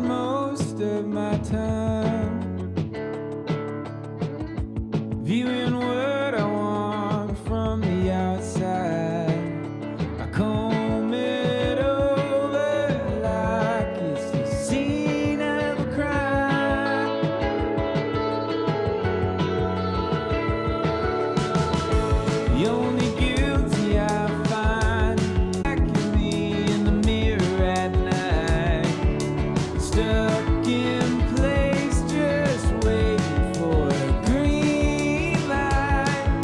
most of my time viewing what I want from the outside. I comb it over like it's the scene of a crime. The only guilty I find back at me in the mirror at night, stuck in place just waiting for a green light.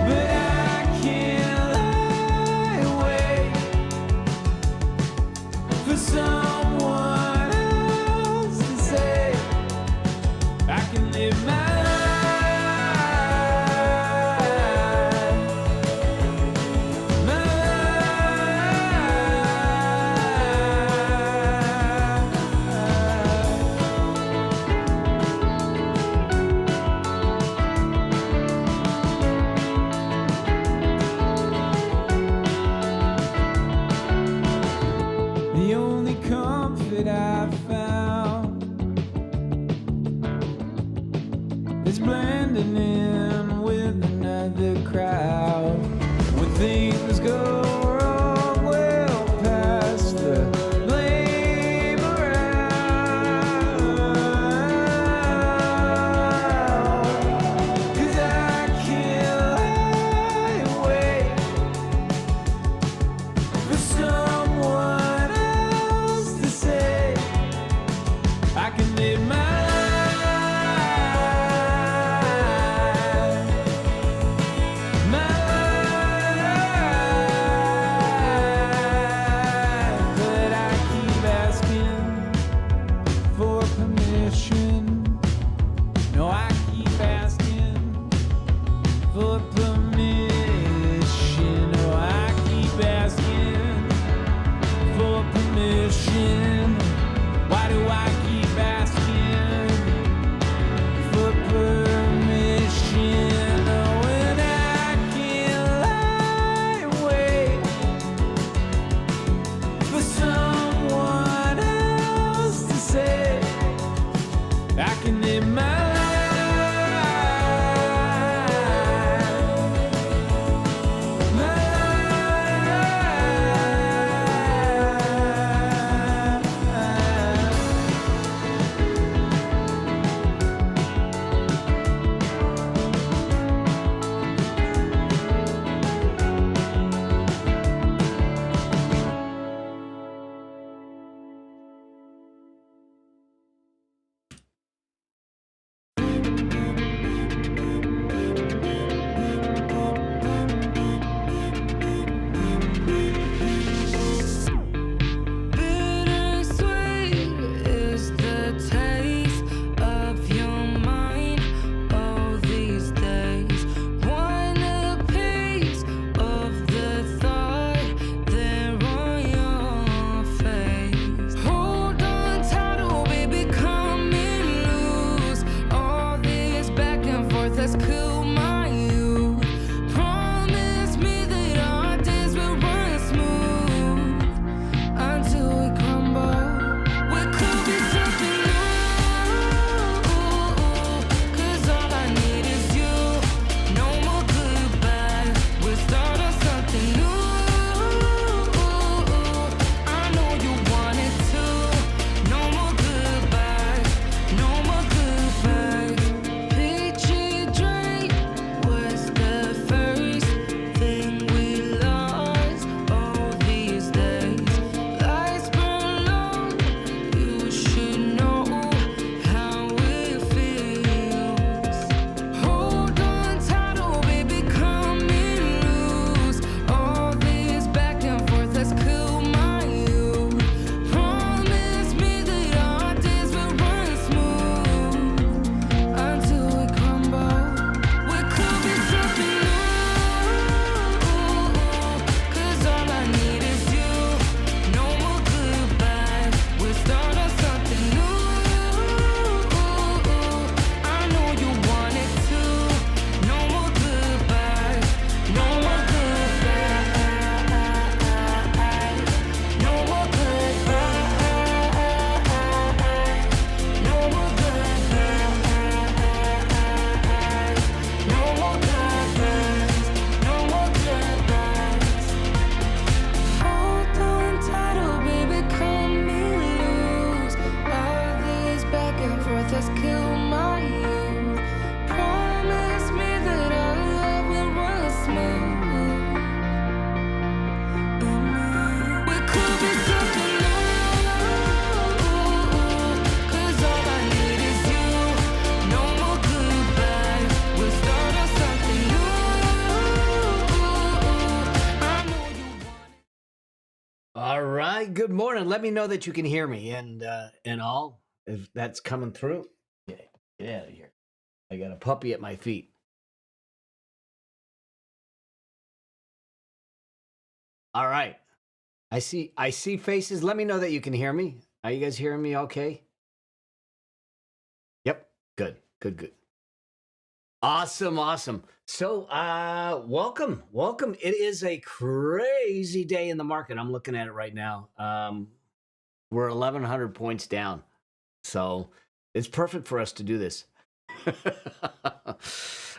But I can't lie awake for someone else to say I can live my the only comfort I found is blending in with another crowd. When things go wrong, we'll pass the blame around. 'Cause I can't lie awake for someone else to say All right. Good morning. Let me know that you can hear me and all if that's coming through. Get out of here. I got a puppy at my feet. All right. I see faces. Let me know that you can hear me. Are you guys hearing me okay? Yep. Good. Good, good. Awesome, awesome. So, welcome. It is a crazy day in the market. I'm looking at it right now. We're 1100 points down. So, it's perfect for us to do this.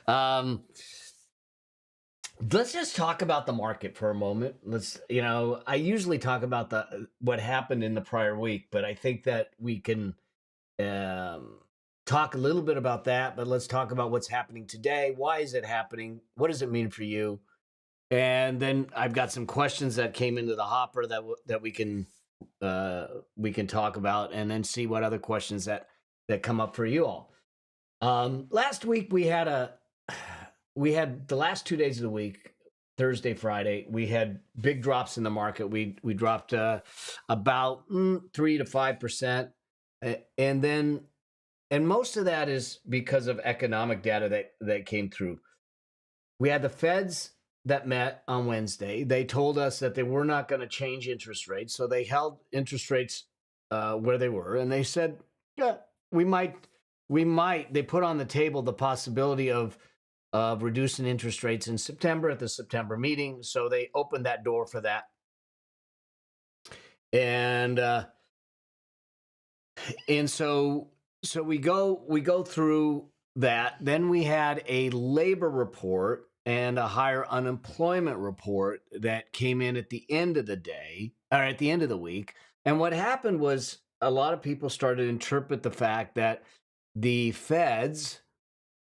um, let's just talk about the market for a moment. I usually talk about the what happened in the prior week, but I think that we can um, talk a little bit about that. But let's talk about what's happening today. Why is it happening? What does it mean for you? And then I've got some questions that came into the hopper that we can talk about, and then see what other questions that come up for you all. Last week we had the last 2 days of the week, Thursday, Friday. We had big drops in the market. We dropped about 3 to 5%, and most of that is because of economic data that came through. We had the Feds that met on Wednesday. They told us that they were not going to change interest rates, so they held interest rates where they were, and they said, yeah, we might. They put on the table the possibility of reducing interest rates in September at the September meeting. So they opened that door for that. And so we go through that. Then we had a labor report and a higher unemployment report that came in at the end of the day, or at the end of the week. And what happened was a lot of people started to interpret the fact that the Feds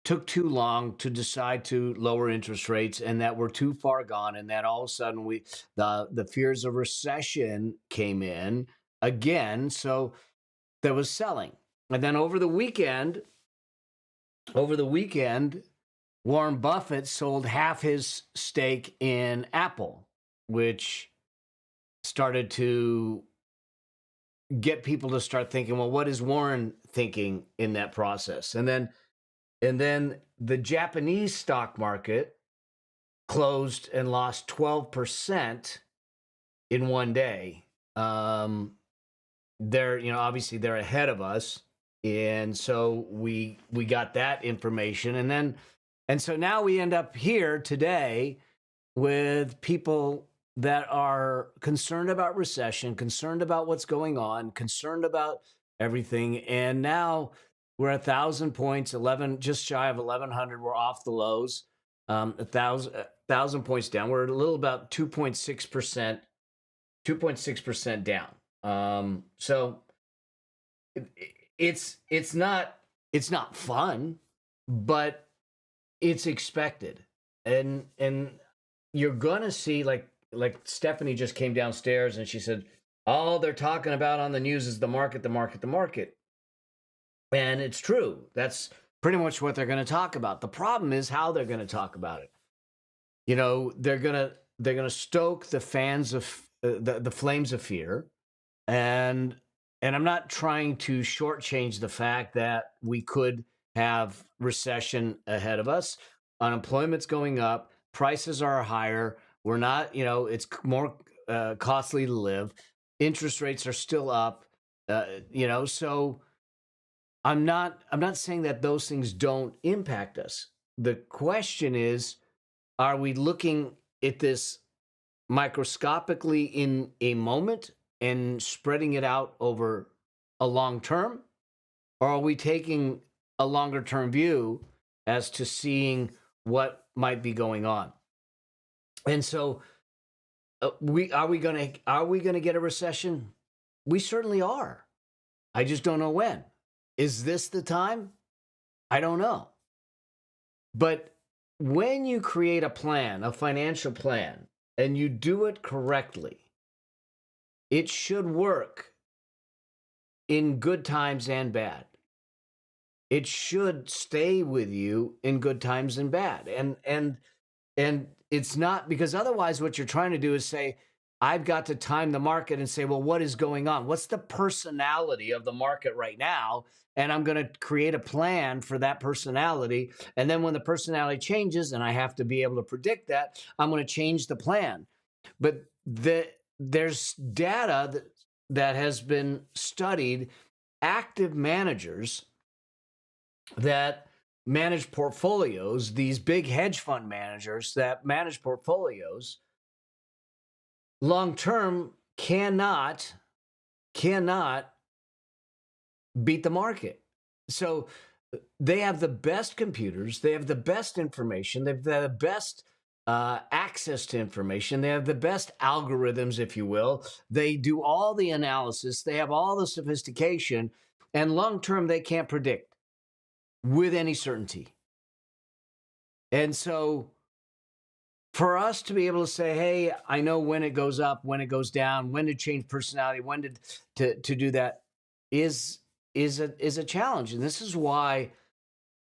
took too long to decide to lower interest rates, and that we're too far gone, and that all of a sudden the fears of recession came in again. So there was selling. And then over the weekend, Warren Buffett sold half his stake in Apple, which started to get people to start thinking, well, what is Warren thinking in that process? And then the Japanese stock market closed and lost 12% in one day. Obviously they're ahead of us, and so we got that information, and so now we end up here today with people that are concerned about recession, concerned about what's going on, concerned about everything. And now we're 1,000 points, just shy of 1,100. We're off the lows, 1,000 points down. We're a little about 2.6% down. So it's not fun, but it's expected, and you're gonna see, like Stephanie just came downstairs and she said, all they're talking about on the news is the market. And it's true. That's pretty much what they're going to talk about. The problem is how they're going to talk about it. They're going to stoke the fans of the flames of fear, and I'm not trying to shortchange the fact that we could have recession ahead of us. Unemployment's going up, prices are higher. We're not, it's more costly to live. Interest rates are still up, so I'm not saying that those things don't impact us. The question is, are we looking at this microscopically in a moment and spreading it out over a long term? Or are we taking a longer term view as to seeing what might be going on? And so are we going to get a recession? We certainly are. I just don't know when. Is this the time? I don't know. But when you create a plan, a financial plan, and you do it correctly, it should work in good times and bad. It should stay with you in good times and bad. And it's not, because otherwise what you're trying to do is say, I've got to time the market and say, well, what is going on? What's the personality of the market right now? And I'm going to create a plan for that personality. And then when the personality changes, and I have to be able to predict that, I'm going to change the plan. But there's data that has been studied. Active managers that manage portfolios, these big hedge fund managers that manage portfolios, long term cannot beat the market. So they have the best computers, they have the best information, they have the best access to information, they have the best algorithms, if you will. They do all the analysis, they have all the sophistication, and long term they can't predict with any certainty. And so for us to be able to say, hey, I know when it goes up, when it goes down, when to change personality, when to do that is a challenge. And this is why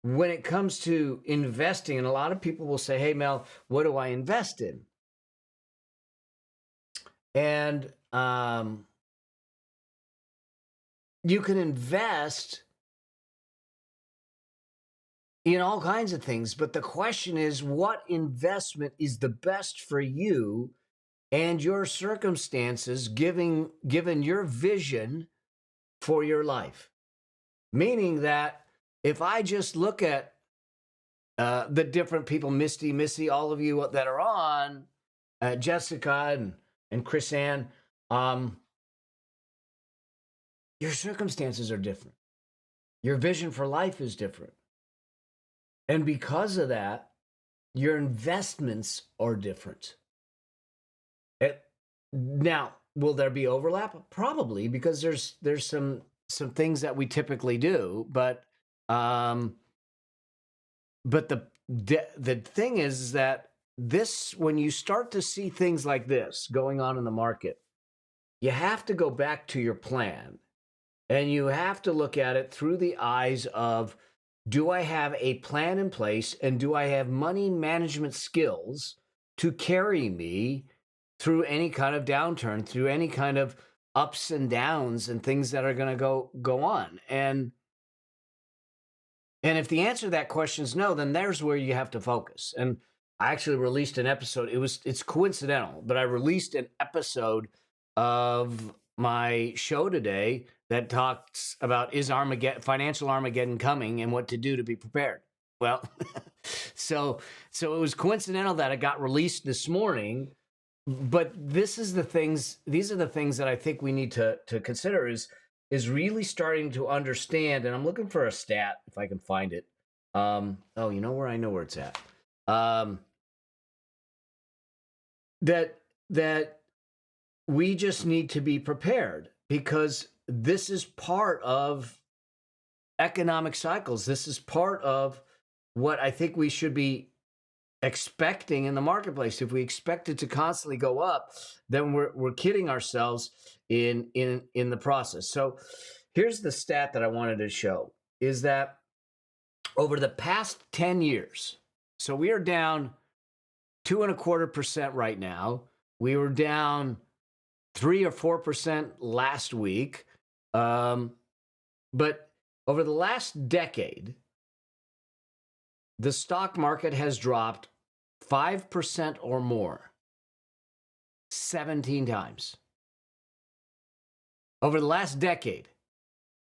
when it comes to investing, and a lot of people will say, hey, Mel, what do I invest in? And you can invest in all kinds of things, but the question is, what investment is the best for you and your circumstances, given your vision for your life? Meaning that if I just look at the different people, Missy, all of you that are on, Jessica and Chris Ann, your circumstances are different. Your vision for life is different. And because of that, your investments are different. Now, will there be overlap? Probably, because there's some things that we typically do, but the thing is that when you start to see things like this going on in the market, you have to go back to your plan, and you have to look at it through the eyes of, do I have a plan in place, and do I have money management skills to carry me through any kind of downturn, through any kind of ups and downs and things that are going to go on? And if the answer to that question is no, then there's where you have to focus. And I actually released an episode. It's coincidental, but I released an episode of my show today that talks about, is financial Armageddon coming, and what to do to be prepared. Well, so it was coincidental that it got released this morning. But these are the things that I think we need to consider is really starting to understand. And I'm looking for a stat if I can find it. I know where it's at. That we just need to be prepared, because this is part of economic cycles. This is part of what I think we should be expecting in the marketplace. If we expect it to constantly go up, then we're kidding ourselves in the process. So here's the stat that I wanted to show, is that over the past 10 years, so we are down 2.25% right now. We were down 3 or 4% last week. But over the last decade, the stock market has dropped 5% or more 17 times. Over the last decade.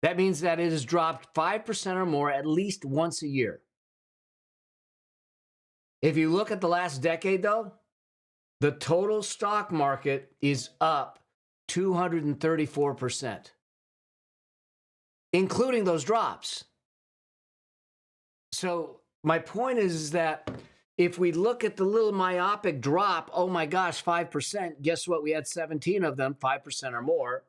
That means that it has dropped 5% or more at least once a year. If you look at the last decade, though, the total stock market is up 234%, including those drops. So my point is that if we look at the little myopic drop, oh my gosh, 5%, guess what? We had 17 of them, 5% or more,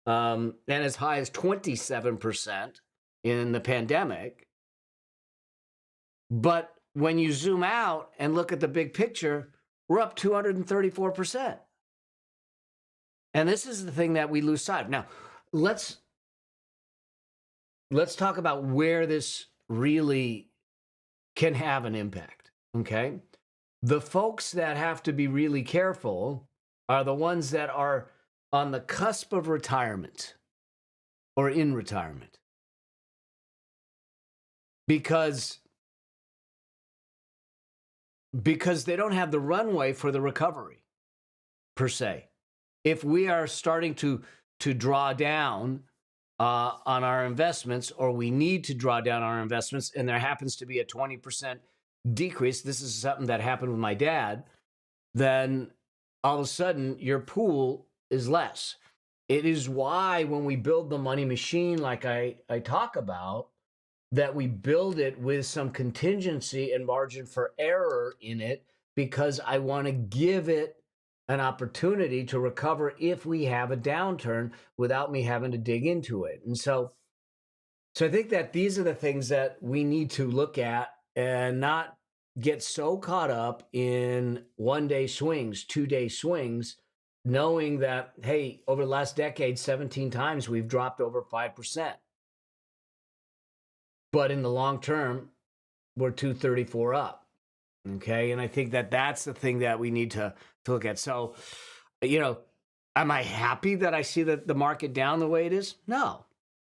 and as high as 27% in the pandemic. But when you zoom out and look at the big picture, we're up 234%. And this is the thing that we lose sight of. Now, let's talk about where this really can have an impact, okay? The folks that have to be really careful are the ones that are on the cusp of retirement or in retirement because they don't have the runway for the recovery per se. If we are starting to draw down on our investments, or we need to draw down our investments, and there happens to be a 20% decrease, this is something that happened with my dad, then all of a sudden your pool is less. It is why when we build the money machine, like I talk about, that we build it with some contingency and margin for error in it, because I want to give it an opportunity to recover if we have a downturn without me having to dig into it. And so I think that these are the things that we need to look at and not get so caught up in 1-day swings, 2-day swings, knowing that, hey, over the last decade, 17 times we've dropped over 5%. But in the long term, we're 234 up. Okay. And I think that that's the thing that we need to look at. So, am I happy that I see the market down the way it is? No.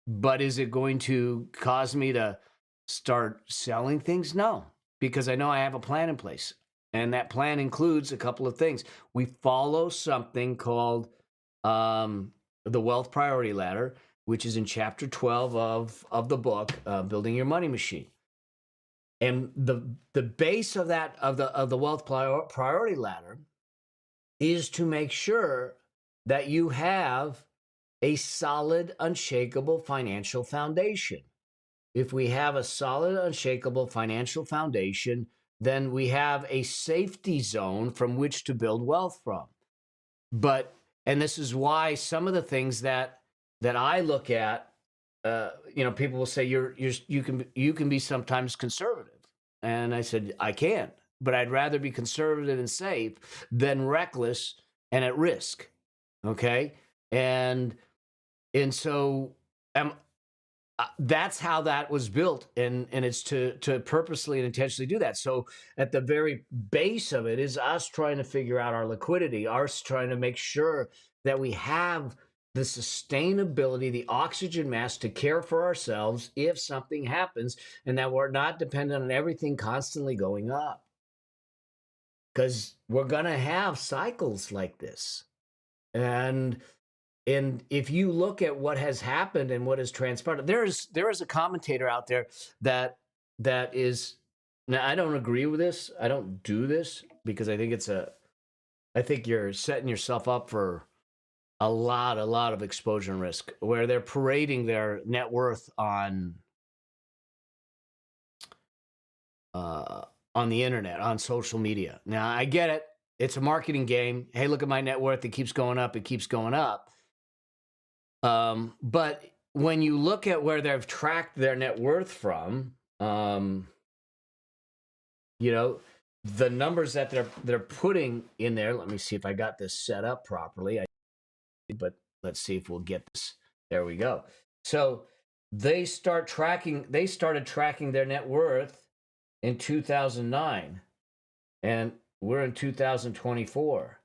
But is it going to cause me to start selling things? No, because I know I have a plan in place. And that plan includes a couple of things. We follow something called the Wealth Priority Ladder, which is in chapter 12 of the book, Building Your Money Machine. And the base of that of the Wealth Priority Ladder is to make sure that you have a solid, unshakable financial foundation. If we have a solid, unshakable financial foundation, then we have a safety zone from which to build wealth from. And this is why some of the things that I look at, people will say you can be sometimes conservative, and I said I can, but I'd rather be conservative and safe than reckless and at risk. Okay, and so that's how that was built, and it's to purposely and intentionally do that. So at the very base of it is us trying to figure out our liquidity, us trying to make sure that we have the sustainability, the oxygen mask to care for ourselves if something happens, and that we're not dependent on everything constantly going up. Because we're going to have cycles like this. And if you look at what has happened and what has transpired, there is a commentator out there that is, now I don't agree with this. I don't do this because I think you're setting yourself up for a lot of exposure and risk, where they're parading their net worth on the internet, on social media. Now, I get it. It's a marketing game. Hey, look at my net worth. It keeps going up. It keeps going up. But when you look at where they've tracked their net worth from, the numbers that they're putting in there. Let me see if I got this set up properly. But let's see if we'll get this. There we go. So they started tracking their net worth in 2009, and we're in 2024.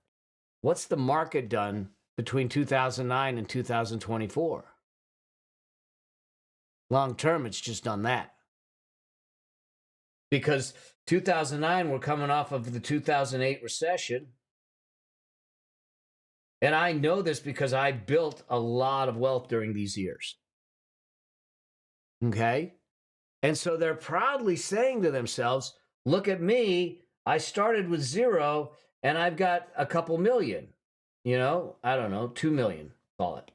What's the market done between 2009 and 2024? Long term, it's just done that. Because 2009, we're coming off of the 2008 recession. And I know this because I built a lot of wealth during these years. Okay? And so they're proudly saying to themselves, look at me. I started with zero and I've got a couple million. I don't know, 2 million, call it.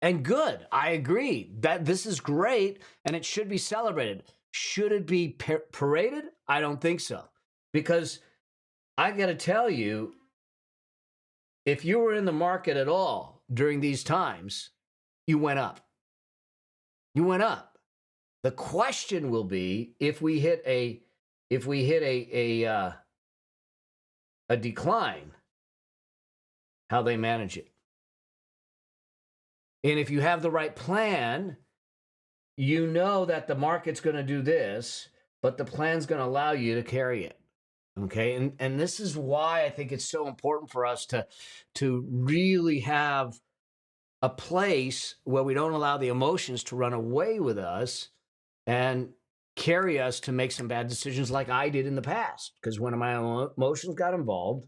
And good. I agree that this is great and it should be celebrated. Should it be paraded? I don't think so. Because I got to tell you, if you were in the market at all during these times, you went up. You went up. The question will be, if we hit a decline, how they manage it. And if you have the right plan, you know that the market's going to do this, but the plan's going to allow you to carry it. Okay. And this is why I think it's so important for us to really have a place where we don't allow the emotions to run away with us and carry us to make some bad decisions like I did in the past. Because when my emotions got involved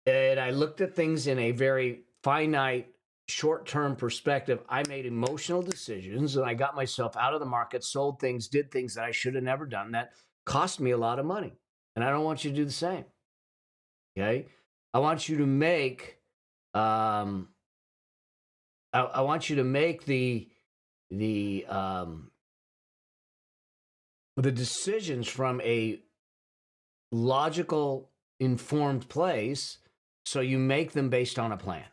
and I looked at things in a very finite, short term perspective, I made emotional decisions and I got myself out of the market, sold things, did things that I should have never done that cost me a lot of money. And I don't want you to do the same. Okay. I want you to make, um, I want you to make the the decisions from a logical, informed place, so you make them based on a plan.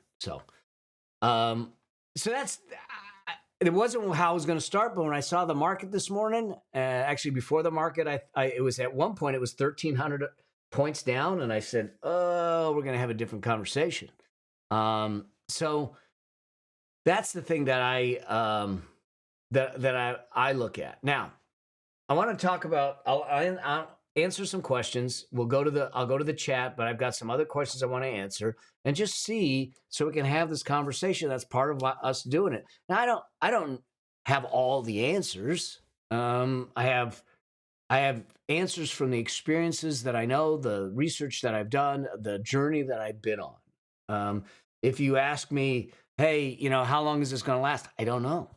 Um, so that's it. Wasn't how I was going to start, but when I saw the market this morning, actually before the market, it was at one point it was 1,300 points down, and I said, "Oh, we're going to have a different conversation." So that's the thing that I look at now. I want to talk about. I'll answer some questions. I'll go to the chat, but I've got some other questions I want to answer and just see so we can have this conversation. That's part of us doing it. Now, I don't have all the answers. I have answers from the experiences that I know, the research that I've done, the journey that I've been on. If you ask me, hey, how long is this going to last? I don't know.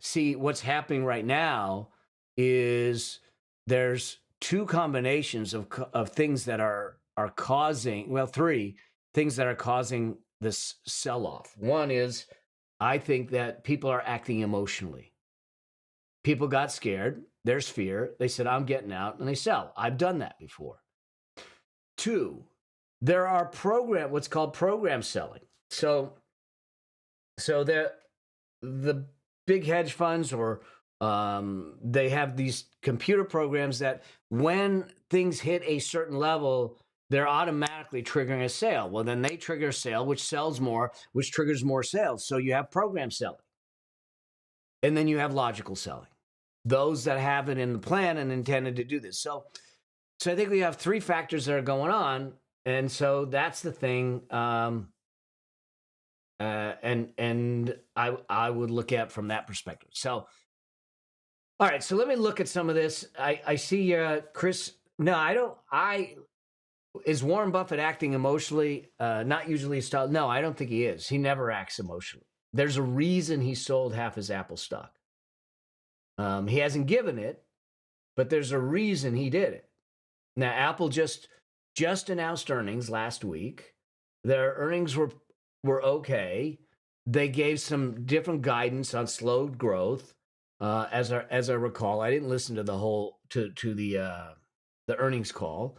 See, what's happening right now is there's two combinations of things that are causing, well, three things that are causing this sell-off. One is I think that people are acting emotionally. People got scared. There's fear. They said, I'm getting out, and they sell. I've done that before. Two, there are what's called program selling. So the big hedge funds or they have these computer programs that when things hit a certain level, they're automatically triggering a sale. Well, then they trigger a sale, which sells more, which triggers more sales. So you have program selling. And then you have logical selling. Those that have it in the plan and intended to do this. So I think we have three factors that are going on. And so that's the thing. And I would look at from that perspective. So, all right. So let me look at some of this. I see Chris. No, I don't. Is Warren Buffett acting emotionally? Not usually style. No, I don't think he is. He never acts emotionally. There's a reason he sold half his Apple stock. He hasn't given it, but there's a reason he did it. Now, Apple just announced earnings last week. Their earnings were okay. They gave some different guidance on slowed growth, as I recall. I didn't listen to the whole to the earnings call,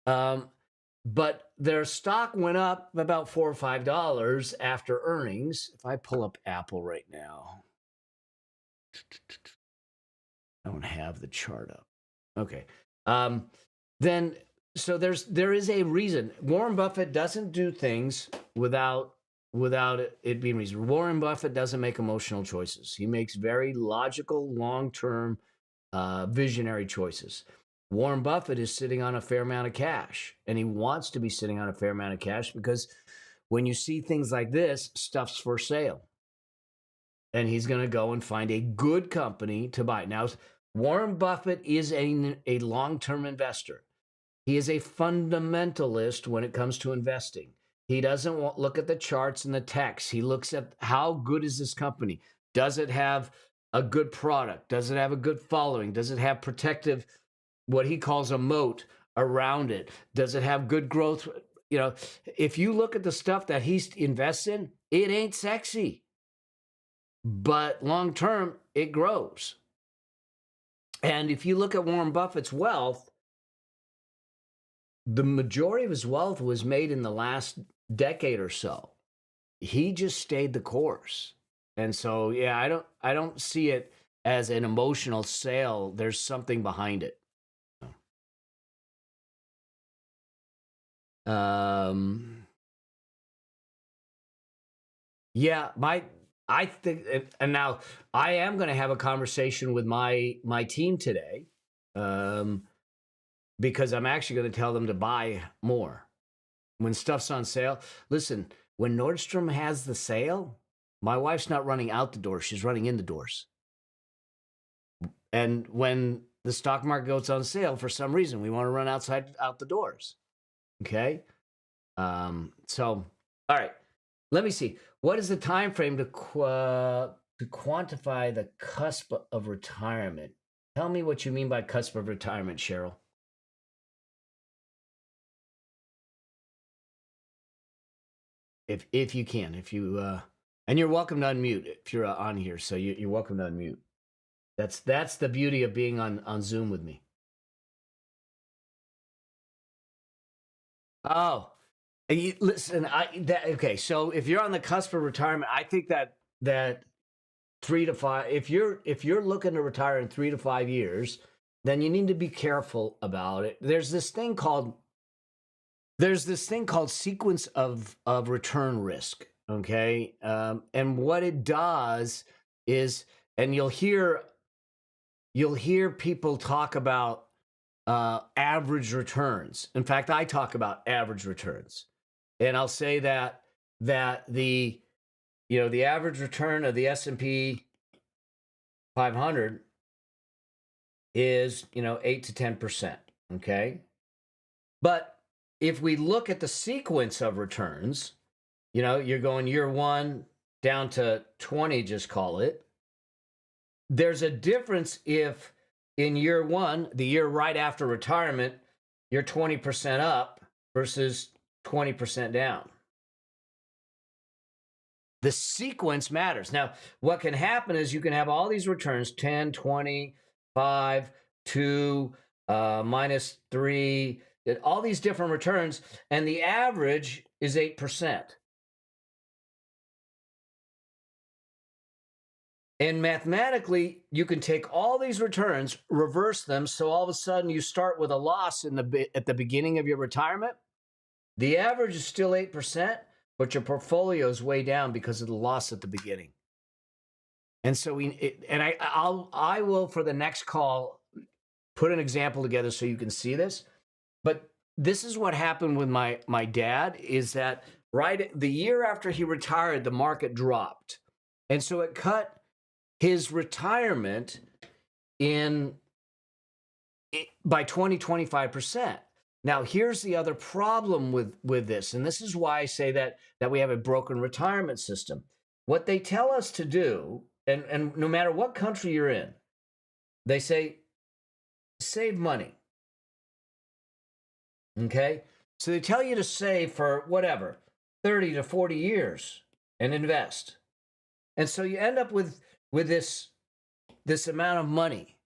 but their stock went up about $4 or $5 after earnings. If I pull up Apple right now, I don't have the chart up. Okay, then. So there is a reason. Warren Buffett doesn't do things without it being reason. Warren Buffett doesn't make emotional choices. He makes very logical, long-term, visionary choices. Warren Buffett is sitting on a fair amount of cash, and he wants to be sitting on a fair amount of cash because when you see things like this, stuff's for sale. And he's going to go and find a good company to buy. Now, Warren Buffett is a long-term investor. He is a fundamentalist when it comes to investing. He doesn't look at the charts and the text. He looks at how good is this company? Does it have a good product? Does it have a good following? Does it have protective, what he calls a moat around it? Does it have good growth? If you look at the stuff that he invests in, it ain't sexy. But long term, it grows. And if you look at Warren Buffett's wealth, the majority of his wealth was made in the last decade or so. He just stayed the course. And so, yeah, I don't see it as an emotional sale. There's something behind it. Yeah, I think, and now I am going to have a conversation with my team today. because I'm actually going to tell them to buy more. When stuff's on sale, listen, when Nordstrom has the sale, my wife's not running out the door, she's running in the doors. And when the stock market goes on sale, for some reason, we want to run out the doors. Okay? So, all right. Let me see. What is the time frame to quantify the cusp of retirement? Tell me what you mean by cusp of retirement, Cheryl. If you can, and you're welcome to unmute if you're on here. So you're welcome to unmute. That's the beauty of being on Zoom with me. Oh, listen, okay. So if you're on the cusp of retirement, I think that 3 to 5. If you're looking to retire in 3 to 5 years, then you need to be careful about it. There's this thing called sequence of return risk. Okay, and what it does is, and you'll hear people talk about average returns. In fact, I talk about average returns, and I'll say that the average return of the S&P 500 is 8 to 10%. Okay, but if we look at the sequence of returns, you're going year 1 down to 20, just call it. There's a difference if in year 1, the year right after retirement, you're 20% up versus 20% down. The sequence matters. Now, what can happen is you can have all these returns, 10, 20, 5, 2, -3, all these different returns, and the average is 8%. And mathematically, you can take all these returns, reverse them, so all of a sudden you start with a loss at the beginning of your retirement. The average is still 8%, but your portfolio is way down because of the loss at the beginning. And so I will, for the next call, put an example together so you can see this. But this is what happened with my dad, is that right the year after he retired, the market dropped. And so it cut his retirement by 25%. Now, here's the other problem with this, and this is why I say that we have a broken retirement system. What they tell us to do, and no matter what country you're in, they say, save money. Okay? So they tell you to save for whatever, 30 to 40 years and invest. And so you end up with this amount of money.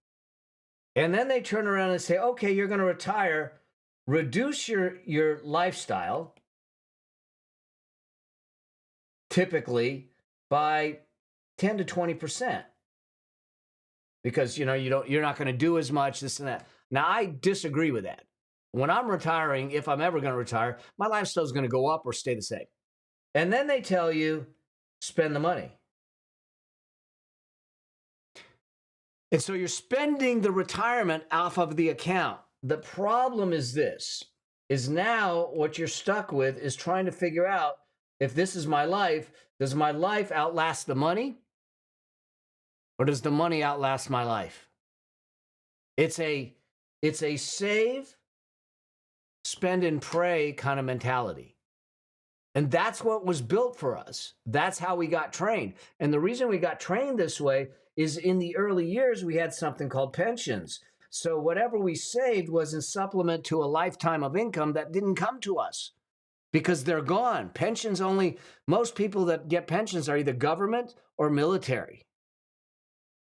And then they turn around and say, okay, you're going to retire, reduce your lifestyle, typically by 10 to 20%. Because you're not going to do as much, this and that. Now, I disagree with that. When I'm retiring, if I'm ever going to retire, my lifestyle is going to go up or stay the same. And then they tell you, spend the money. And so you're spending the retirement off of the account. The problem is now what you're stuck with is trying to figure out, if this is my life, does my life outlast the money? Or does the money outlast my life? It's a save, spend and pray kind of mentality. And that's what was built for us. That's how we got trained. And the reason we got trained this way is in the early years, we had something called pensions. So whatever we saved was in supplement to a lifetime of income that didn't come to us because they're gone. Most people that get pensions are either government or military.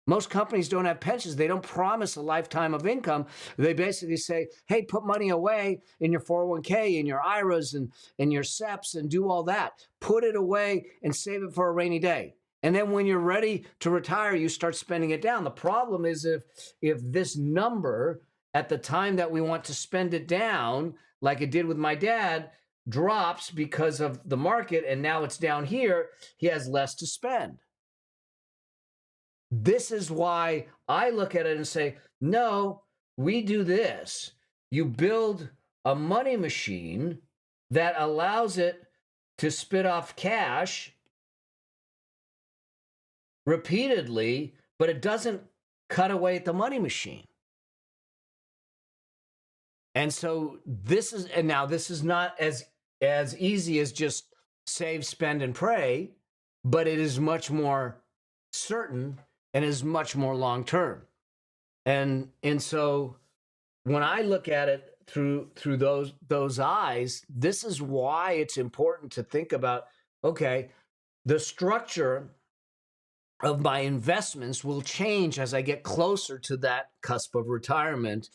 Most companies don't have pensions. They don't promise a lifetime of income. They basically say, hey, put money away in your 401k, in your IRAs, and your SEPs, and do all that. Put it away and save it for a rainy day. And then when you're ready to retire, you start spending it down. The problem is if this number at the time that we want to spend it down, like it did with my dad, drops because of the market, and now it's down here, he has less to spend. This is why I look at it and say, no, we do this. you build a money machine that allows it to spit off cash repeatedly, but it doesn't cut away at the money machine. And so this is not as easy as just save, spend, and pray, but it is much more certain and is much more long term. And so when I look at it through those eyes, this is why it's important to think about, okay, the structure of my investments will change as I get closer to that cusp of retirement,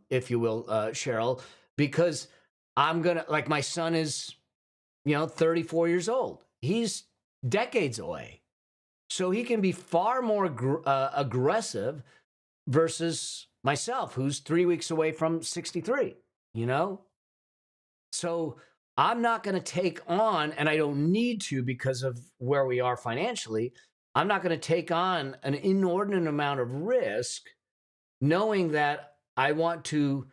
if you will, Cheryl, because I'm gonna, like, my son is, 34 years old. He's decades away, so he can be far more aggressive versus myself, who's 3 weeks away from 63. So I'm not going to take on, and I don't need to because of where we are financially. I'm not going to take on an inordinate amount of risk, knowing that I want to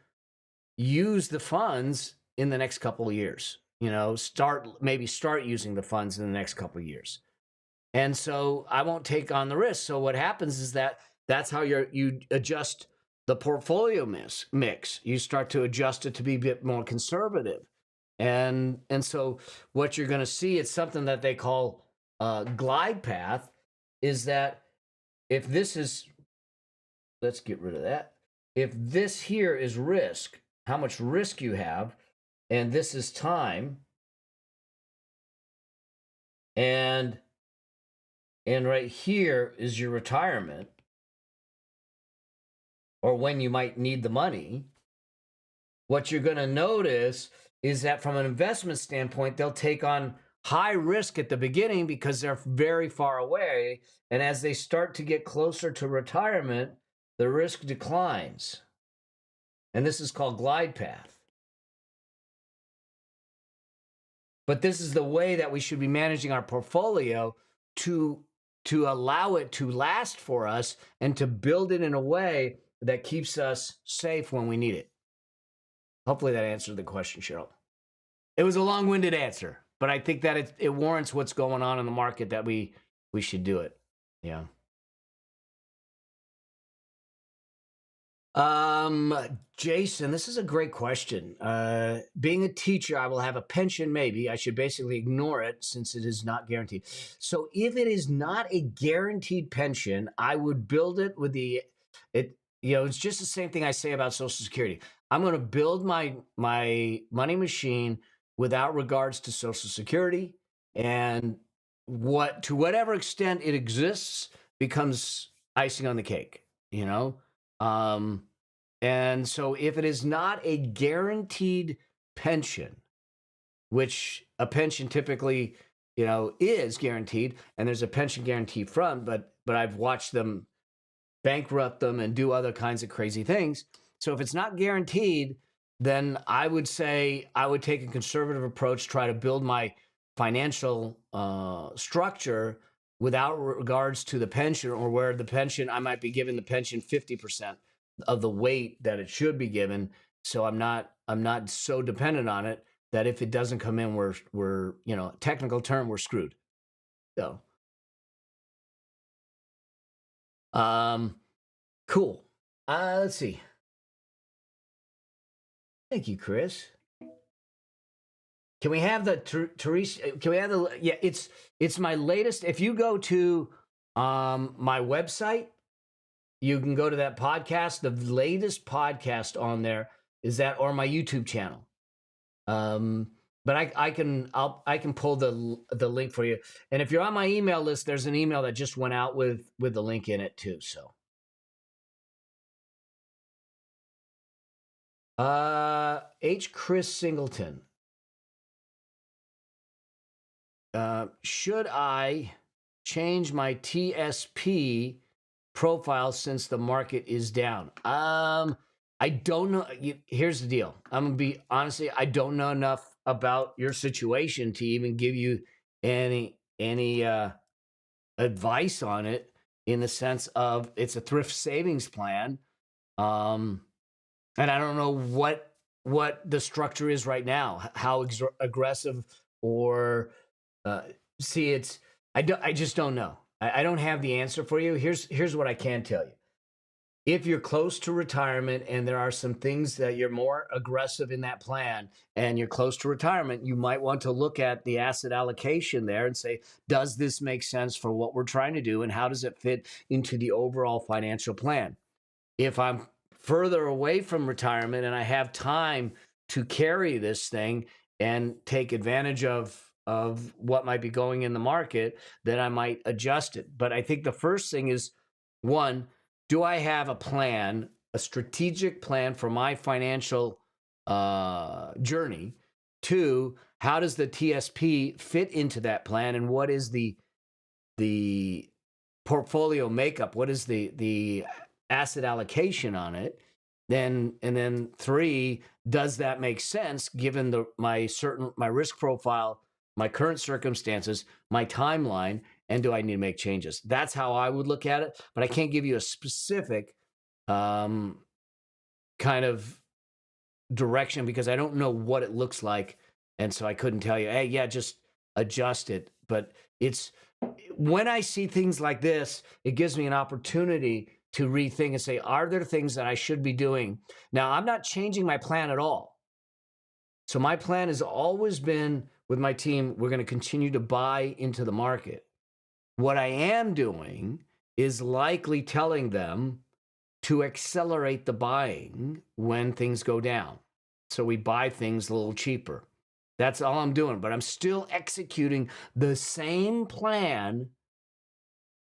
use the funds in the next couple of years. Start using the funds in the next couple of years. And so I won't take on the risk. So what happens is that's how you adjust the portfolio mix. You start to adjust it to be a bit more conservative. And so what you're going to see, it's something that they call glide path, is that if this is, let's get rid of that. If this here is risk, how much risk you have, and this is time, and right here is your retirement, or when you might need the money, what you're going to notice is that from an investment standpoint, they'll take on high risk at the beginning because they're very far away. And as they start to get closer to retirement, the risk declines. And this is called glide path. But this is the way that we should be managing our portfolio to allow it to last for us and to build it in a way that keeps us safe when we need it. Hopefully that answered the question, Cheryl. It was a long-winded answer, but I think that it warrants what's going on in the market, that we should do it. Yeah. Jason, this is a great question. Being a teacher, I will have a pension, maybe. I should basically ignore it since it is not guaranteed. So if it is not a guaranteed pension, I would build it with it's just the same thing I say about Social Security. I'm going to build my money machine without regards to Social Security, and to whatever extent it exists becomes icing on the cake, and so if it is not a guaranteed pension, which a pension typically, is guaranteed, and there's a pension guarantee fund, but I've watched them bankrupt them and do other kinds of crazy things. So if it's not guaranteed, then I would say I would take a conservative approach, try to build my financial structure without regards to the pension, or where the pension, I might be giving the pension 50% of the weight that it should be given. So I'm not so dependent on it that if it doesn't come in, we're technical term, we're screwed. So cool. Let's see. Thank you, Chris. Can we have the Teresa? Can we have the? Yeah, it's my latest. If you go to my website, you can go to that podcast. The latest podcast on there is that, or my YouTube channel. But I can pull the link for you. And if you're on my email list, there's an email that just went out with the link in it too. So, H. Chris Singleton. Should I change my TSP profile since the market is down? I don't know. Here's the deal. I'm gonna be honestly, I don't know enough about your situation to even give you any advice on it, in the sense of it's a thrift savings plan. And I don't know what the structure is right now, how aggressive or see it's I just don't know. I don't have the answer for you. Here's what I can tell you. If you're close to retirement and there are some things that you're more aggressive in that plan and you're close to retirement, you might want to look at the asset allocation there and say, does this make sense for what we're trying to do? And how does it fit into the overall financial plan? If I'm further away from retirement and I have time to carry this thing and take advantage of what might be going in the market, then I might adjust it. But I think the first thing is, one, do I have a plan, a strategic plan for my financial journey? Two, how does the TSP fit into that plan, and what is the portfolio makeup? What is the asset allocation on it? And then three, does that make sense given my risk profile, my current circumstances, my timeline, and do I need to make changes? That's how I would look at it, but I can't give you a specific kind of direction because I don't know what it looks like, and so I couldn't tell you, hey, yeah, just adjust it. But it's when I see things like this, it gives me an opportunity to rethink and say, are there things that I should be doing? Now, I'm not changing my plan at all. So my plan has always been with my team, we're going to continue to buy into the market. What I am doing is likely telling them to accelerate the buying when things go down. So we buy things a little cheaper. That's all I'm doing. But I'm still executing the same plan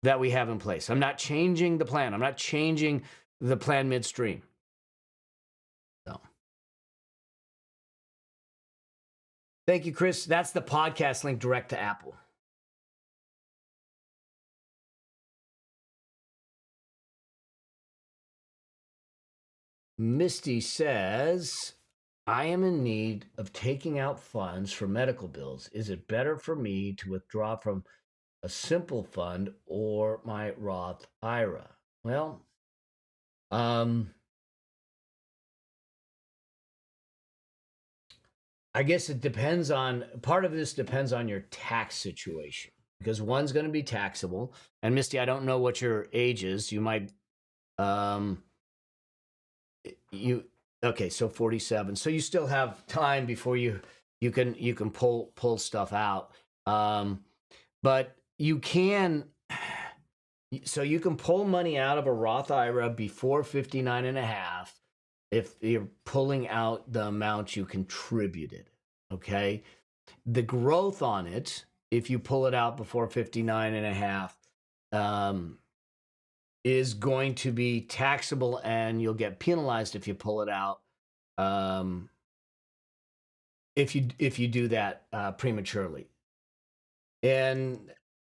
that we have in place. I'm not changing the plan. I'm not changing the plan midstream. So. Thank you, Chris. That's the podcast link direct to Apple. Misty says, I am in need of taking out funds for medical bills. Is it better for me to withdraw from a simple fund or my Roth IRA? Well, I guess it depends on, part of this depends on your tax situation because one's going to be taxable. And Misty, I don't know what your age is. You might, okay, so 47. So you still have time before you can pull stuff out. But you can, so you can pull money out of a Roth IRA before 59 and a half if you're pulling out the amount you contributed, okay? The growth on it, if you pull it out before 59 and a half, is going to be taxable and you'll get penalized if you pull it out if you do that prematurely. And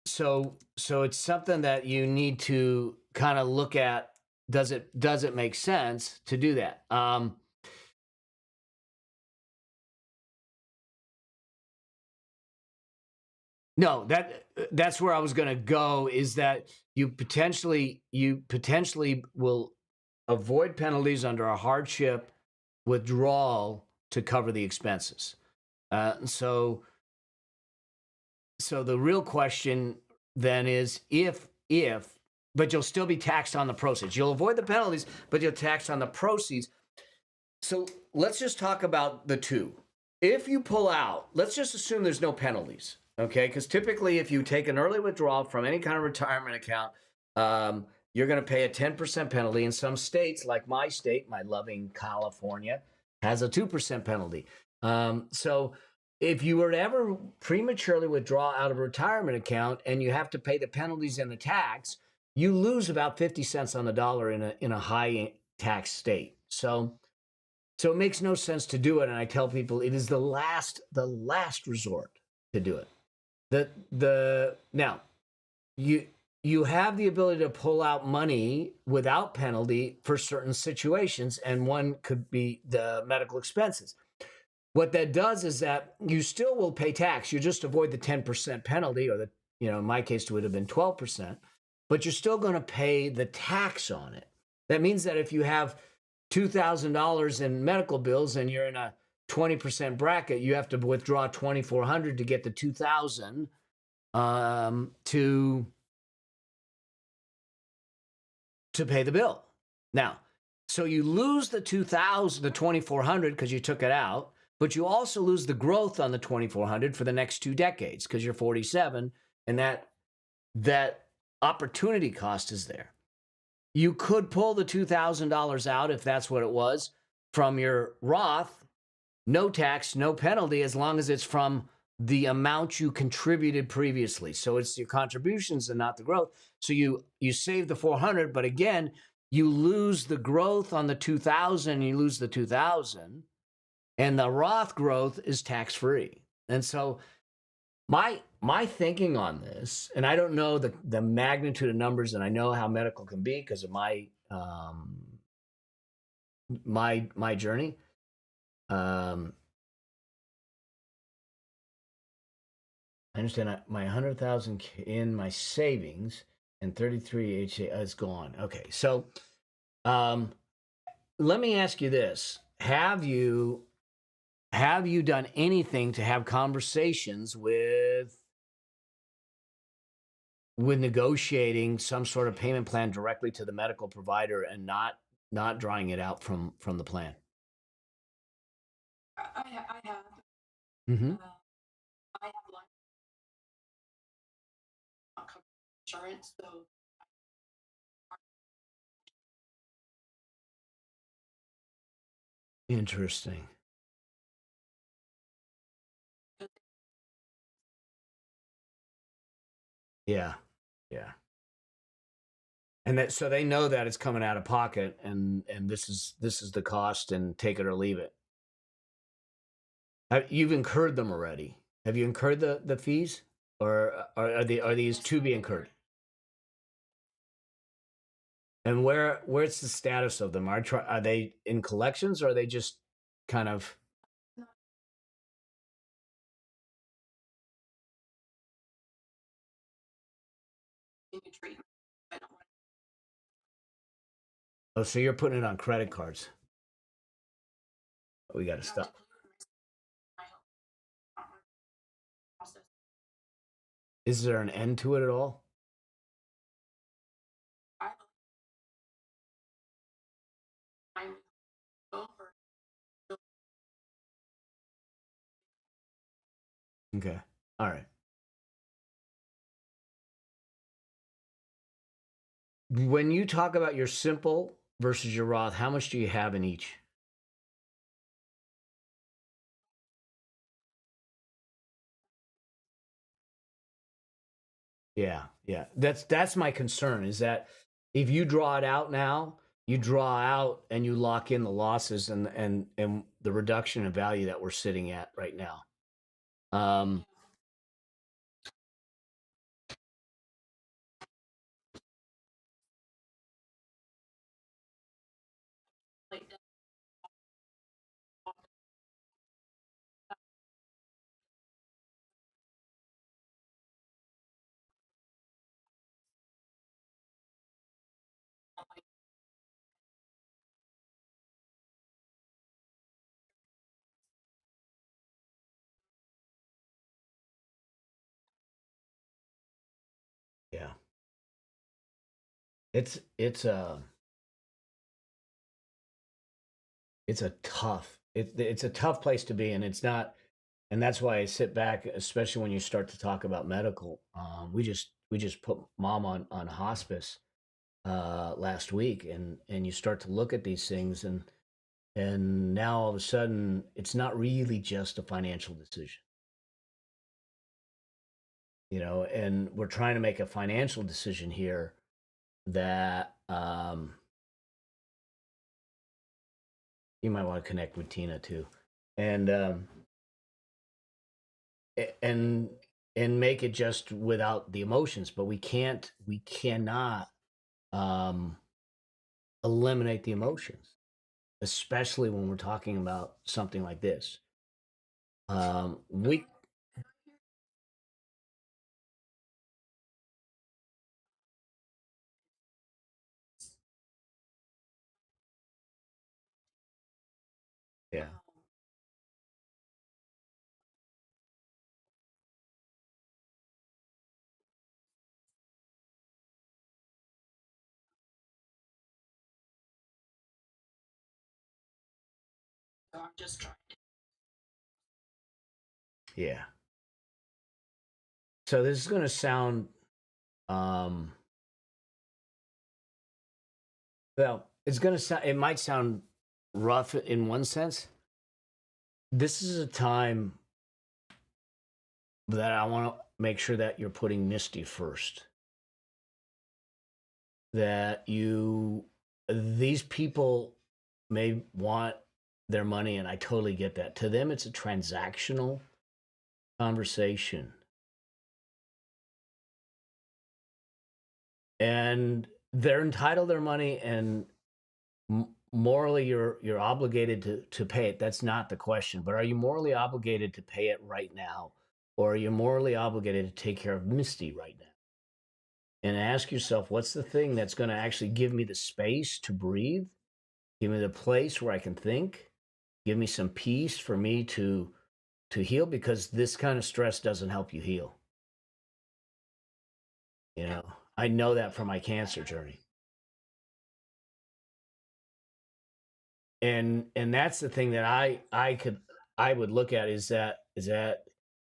so it's something that you need to kind of look at. Does it make sense to do that? No, that's where I was going to go, is that you potentially will avoid penalties under a hardship withdrawal to cover the expenses. So the real question then is if, but you'll still be taxed on the proceeds. You'll avoid the penalties, but you'll tax on the proceeds. So let's just talk about the two. If you pull out, let's just assume there's no penalties, okay? Because typically if you take an early withdrawal from any kind of retirement account, you're going to pay a 10% penalty. In some states, like my state, my loving California, has a 2% penalty. So if you were to ever prematurely withdraw out of a retirement account and you have to pay the penalties and the tax, you lose about 50 cents on the dollar in a high tax state. So it makes no sense to do it. And I tell people it is the last resort to do it. Now you have the ability to pull out money without penalty for certain situations, and one could be the medical expenses. What that does is that you still will pay tax. You just avoid the 10% penalty, or in my case, it would have been 12%, but you're still going to pay the tax on it. That means that if you have $2,000 in medical bills and you're in a 20% bracket, you have to withdraw 2,400 to get the 2,000 to pay the bill. Now, so you lose the 2,000, the 2,400 because you took it out, but you also lose the growth on the 2,400 for the next 2 decades because you're 47, and that opportunity cost is there. You could pull the $2,000 out if that's what it was from your Roth, no tax, no penalty, as long as it's from the amount you contributed previously. So it's your contributions and not the growth. So you save the 400, but again, you lose the growth on the 2,000, you lose the 2,000, and the Roth growth is tax-free. And so my thinking on this, and I don't know the magnitude of numbers, and I know how medical can be because of my my journey. I understand my 100,000 in my savings and 33 HA is gone. Okay, so let me ask you this: Have you done anything to have conversations with negotiating some sort of payment plan directly to the medical provider and not drawing it out from the plan? I have. Mm-hmm. I have life insurance, so Interesting. Yeah, yeah. And so they know that it's coming out of pocket, and this is the cost, and take it or leave it. You've incurred them already. Have you incurred the fees, or are these to be incurred? And where's the status of them? Are they in collections, or are they just kind of? continue treatment. I don't want Oh, so you're putting it on credit cards. We got to to stop. my health process. Is there an end to it at all? I I'm over. Okay. All right. When you talk about your simple versus your Roth, how much do you have in each? Yeah, yeah. That's my concern, is that if you draw it out now, you draw out and you lock in the losses and the reduction in value that we're sitting at right now. Um, Like yeah. It's a it's a tough place to be, and it's not, and that's why I sit back, especially when you start to talk about medical. We just put mom on hospice last week, and you start to look at these things, and now all of a sudden it's not really just a financial decision, and we're trying to make a financial decision here that you might want to connect with Tina too, and and make it just without the emotions. But we cannot um eliminate the emotions, especially when we're talking about something like this. We So I'm just trying to. Yeah. So this is going to sound, well, it's going to sound, it might sound rough in one sense. This is a time that I want to make sure that you're putting Misty first. That these people may want their money, and I totally get that. To them, it's a transactional conversation. And they're entitled to their money, and morally you're obligated to pay it. That's not the question. But are you morally obligated to pay it right now? Or are you morally obligated to take care of Misty right now? And ask yourself, what's the thing that's going to actually give me the space to breathe? Give me the place where I can think? Give me some peace for me to heal? Because this kind of stress doesn't help you heal. You know, I know that from my cancer journey. And that's the thing that I would look at is that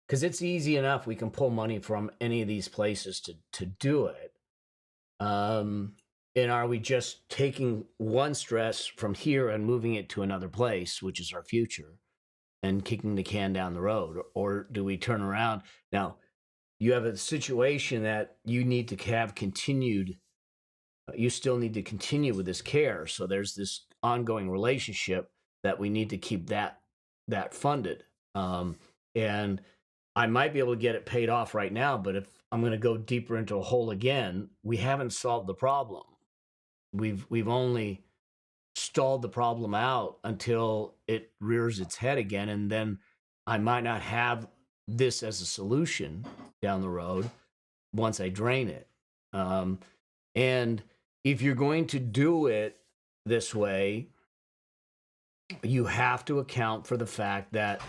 because it's easy enough, we can pull money from any of these places to do it. And are we just taking one stress from here and moving it to another place, which is our future, and kicking the can down the road? Or do we turn around? Now, you have a situation that you need to have continued. You still need to continue with this care. So there's this ongoing relationship that we need to keep that funded. And I might be able to get it paid off right now, but if I'm going to go deeper into a hole again, we haven't solved the problem. We've only stalled the problem out until it rears its head again, and then I might not have this as a solution down the road once I drain it. And if you're going to do it this way, you have to account for the fact that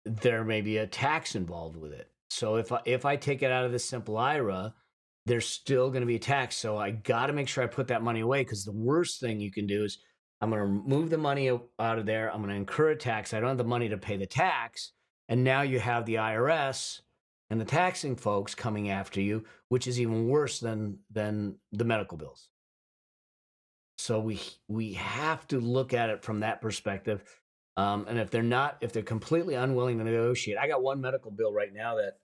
there may be a tax involved with it. So if I take it out of the simple IRA, there's still going to be a tax. So I got to make sure I put that money away, because the worst thing you can do is I'm going to move the money out of there. I'm going to incur a tax. I don't have the money to pay the tax. And now you have the IRS and the taxing folks coming after you, which is even worse than the medical bills. So we have to look at it from that perspective. And if they're completely unwilling to negotiate, I got one medical bill right now that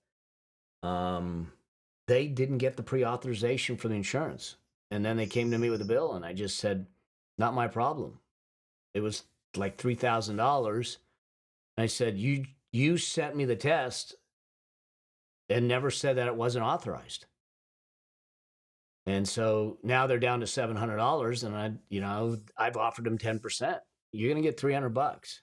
they didn't get the pre-authorization for the insurance. And then they came to me with a bill, and I just said, not my problem. It was like $3,000. I said, you sent me the test and never said that it wasn't authorized. And so now they're down to $700, and I've offered them 10%. You're going to get $300.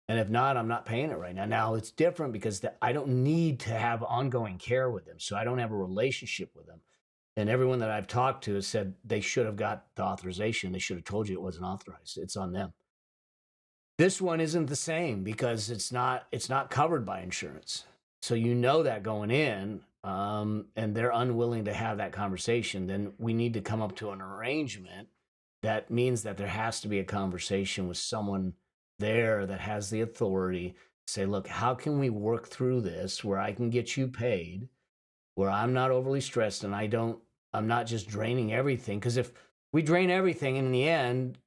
And if not, I'm not paying it right now. Now it's different because I don't need to have ongoing care with them. So I don't have a relationship with them. And everyone that I've talked to has said they should have got the authorization. They should have told you it wasn't authorized. It's on them. This one isn't the same because it's not covered by insurance. So you know that going in, and they're unwilling to have that conversation, then we need to come up to an arrangement that means that there has to be a conversation with someone there that has the authority to say, look, how can we work through this where I can get you paid, where I'm not overly stressed, and I'm not just draining everything? Because if we drain everything, in the end,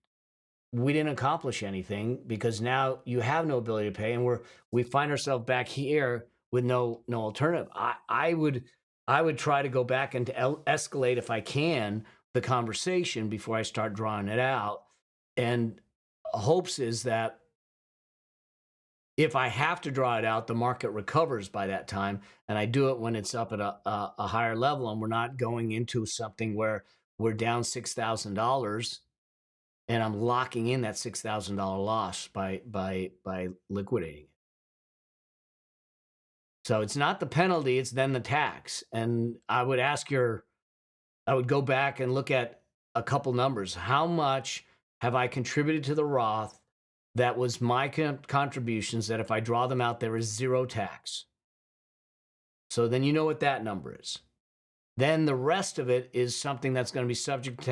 we didn't accomplish anything, because now you have no ability to pay, and we find ourselves back here with no alternative. I would try to go back and to escalate, if I can, the conversation before I start drawing it out. And hopes is that if I have to draw it out, the market recovers by that time, and I do it when it's up at a higher level, and we're not going into something where we're down $6,000 and I'm locking in that $6,000 loss by liquidating it. So it's not the penalty, it's then the tax. And I would go back and look at a couple numbers. How much have I contributed to the Roth that was my contributions, that if I draw them out, there is zero tax? So then you know what that number is. Then the rest of it is something that's going to be subject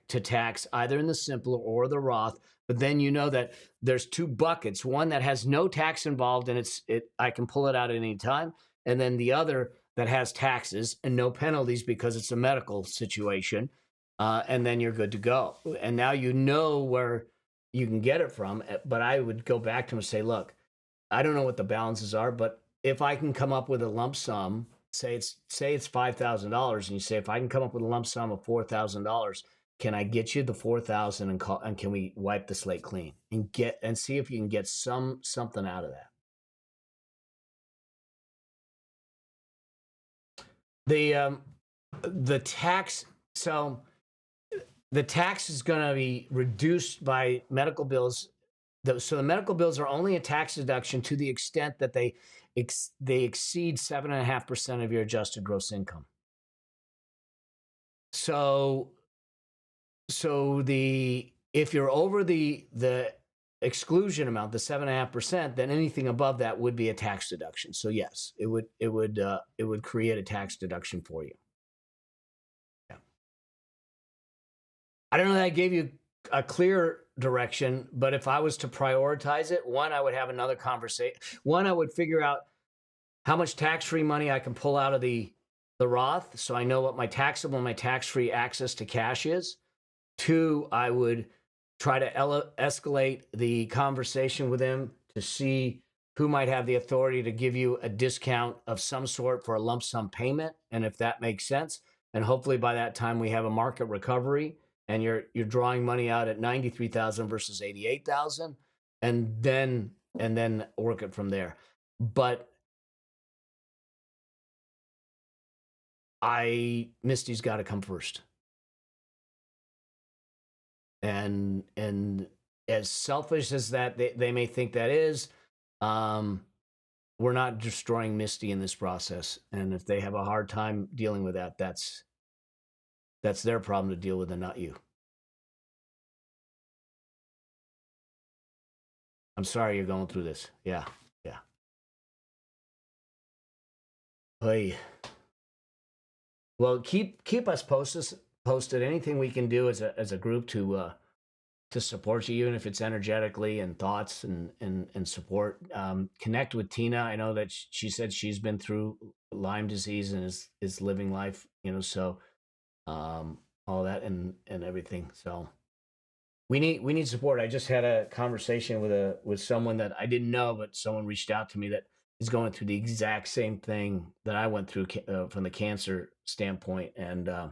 to tax either in the simple or the Roth. But then you know that there's two buckets: one that has no tax involved and I can pull it out at any time, and then the other that has taxes and no penalties because it's a medical situation, and then you're good to go. And now you know where you can get it from. But I would go back to him and say, look, I don't know what the balances are, but if I can come up with a lump sum, say it's $5,000, and you say, if I can come up with a lump sum of $4,000, can I get you the 4,000 and can we wipe the slate clean and see if you can get something out of that? The tax, so the tax is going to be reduced by medical bills. So the medical bills are only a tax deduction to the extent that they exceed 7.5% of your adjusted gross income. So if you're over the exclusion amount, the 7.5%, then anything above that would be a tax deduction. So yes, it would create a tax deduction for you. Yeah. I don't know that I gave you a clear direction, but if I was to prioritize it, one, I would have another conversation. One, I would figure out how much tax-free money I can pull out of the Roth, so I know what my taxable and my tax-free access to cash is. Two, I would try to escalate the conversation with him to see who might have the authority to give you a discount of some sort for a lump sum payment, and if that makes sense. And hopefully by that time we have a market recovery and you're drawing money out at 93,000 versus 88,000, and then work it from there. But Misty's got to come first. And as selfish as that they may think that is, we're not destroying Misty in this process. And if they have a hard time dealing with that, that's their problem to deal with and not you. I'm sorry you're going through this. Yeah. Hey. Well, keep us posted. Anything we can do as a group to support you, even if it's energetically and thoughts and support. Connect with Tina. I know that she said she's been through Lyme disease and is living life, so all that and everything. So we need support. I just had a conversation with someone that I didn't know, but someone reached out to me that is going through the exact same thing that I went through from the cancer standpoint. And I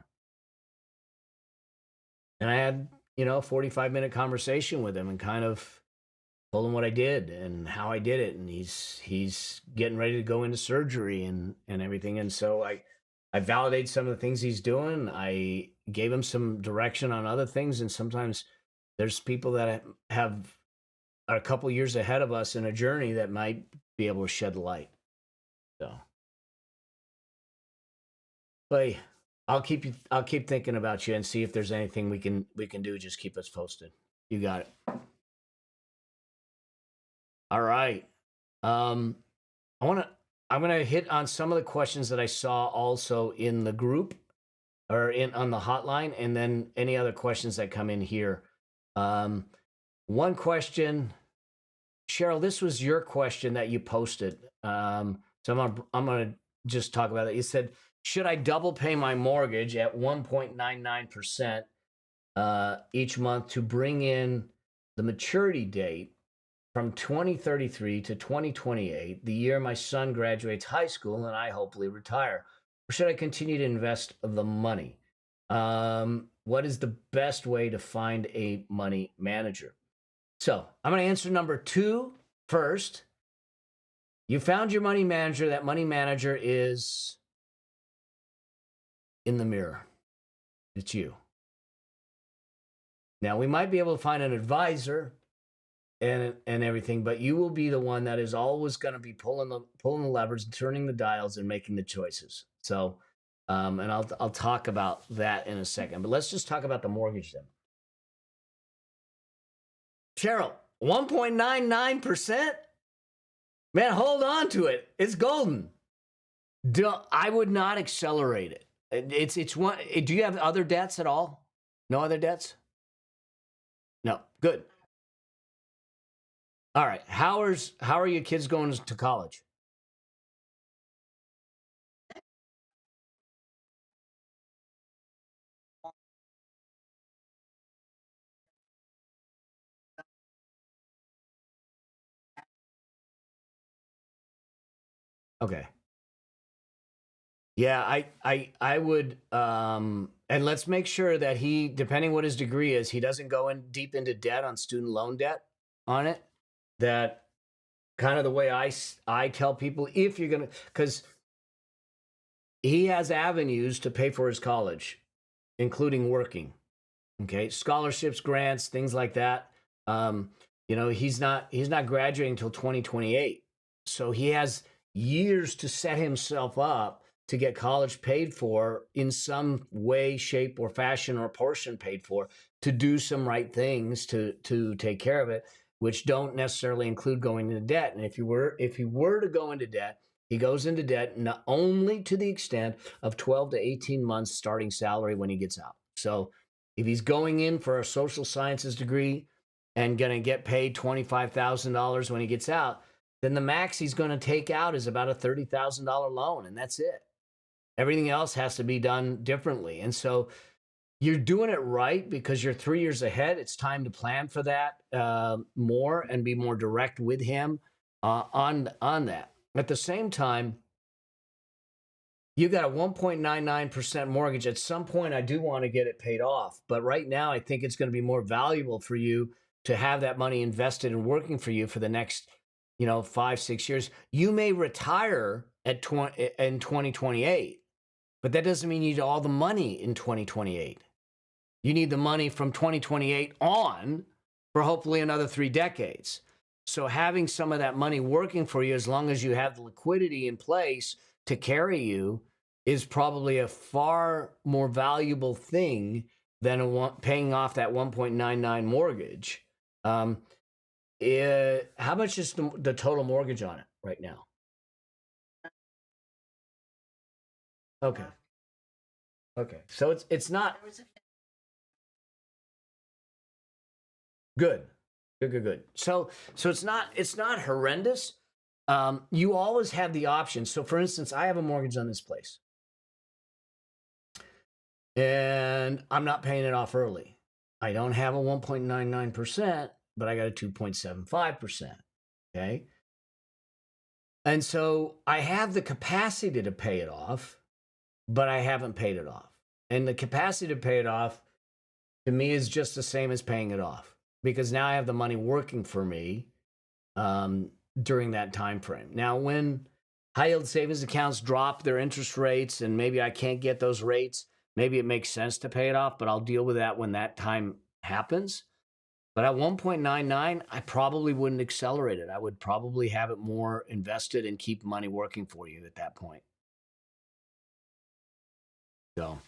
had, a 45-minute conversation with him and kind of told him what I did and how I did it. And he's getting ready to go into surgery and everything. And so I validate some of the things he's doing. I gave him some direction on other things. And sometimes there's people that are a couple years ahead of us in a journey that might be able to shed light. So, but I'll keep thinking about you and see if there's anything we can do. Just keep us posted. You got it. All right. I'm gonna hit on some of the questions that I saw also in the group or on the hotline, and then any other questions that come in here. One question, Cheryl, this was your question that you posted. So I'm gonna just talk about it. You said, should I double pay my mortgage at 1.99% each month to bring in the maturity date from 2033 to 2028, the year my son graduates high school and I hopefully retire? Or should I continue to invest the money? What is the best way to find a money manager? So I'm going to answer number 2 first. You found your money manager. That money manager is in the mirror. It's you. Now, we might be able to find an advisor and everything, but you will be the one that is always going to be pulling the levers, turning the dials, and making the choices. So, and I'll talk about that in a second. But let's just talk about the mortgage then. Cheryl, 1.99%? Man, hold on to it. It's golden. I would not accelerate it. It's one. Do you have other debts at all? No other debts? No. Good. All right. How are your kids going to college? Okay. Yeah, I would and let's make sure that he, depending what his degree is, he doesn't go in deep into debt on student loan debt on it. That kind of the way I tell people, if you're going to, cuz he has avenues to pay for his college, including working. Okay, scholarships, grants, things like that. Um, he's not graduating until 2028, so he has years to set himself up to get college paid for in some way, shape, or fashion, or portion paid for, to do some right things to take care of it, which don't necessarily include going into debt. And if he were to go into debt, he goes into debt not only to the extent of 12 to 18 months starting salary when he gets out. So if he's going in for a social sciences degree and going to get paid $25,000 when he gets out, then the max he's going to take out is about a $30,000 loan, and that's it. Everything else has to be done differently. And so you're doing it right because you're 3 years ahead. It's time to plan for that more and be more direct with him on that. At the same time, you got a 1.99% mortgage. At some point, I do want to get it paid off. But right now, I think it's going to be more valuable for you to have that money invested and working for you for the next, 5-6 years. You may retire in 2028, but that doesn't mean you need all the money in 2028. You need the money from 2028 on for hopefully another 3 decades. So having some of that money working for you, as long as you have the liquidity in place to carry you, is probably a far more valuable thing than paying off that 1.99 mortgage. How much is the total mortgage on it right now? Okay. Okay. So it's not good. Good. So it's not horrendous. You always have the option. So for instance, I have a mortgage on this place, and I'm not paying it off early. I don't have a 1.99%, but I got a 2.75%. Okay. And so I have the capacity to pay it off, but I haven't paid it off. And the capacity to pay it off to me is just the same as paying it off, because now I have the money working for me during that time frame. Now, when high yield savings accounts drop their interest rates and maybe I can't get those rates, maybe it makes sense to pay it off, but I'll deal with that when that time happens. But at 1.99, I probably wouldn't accelerate it. I would probably have it more invested and keep money working for you at that point. So,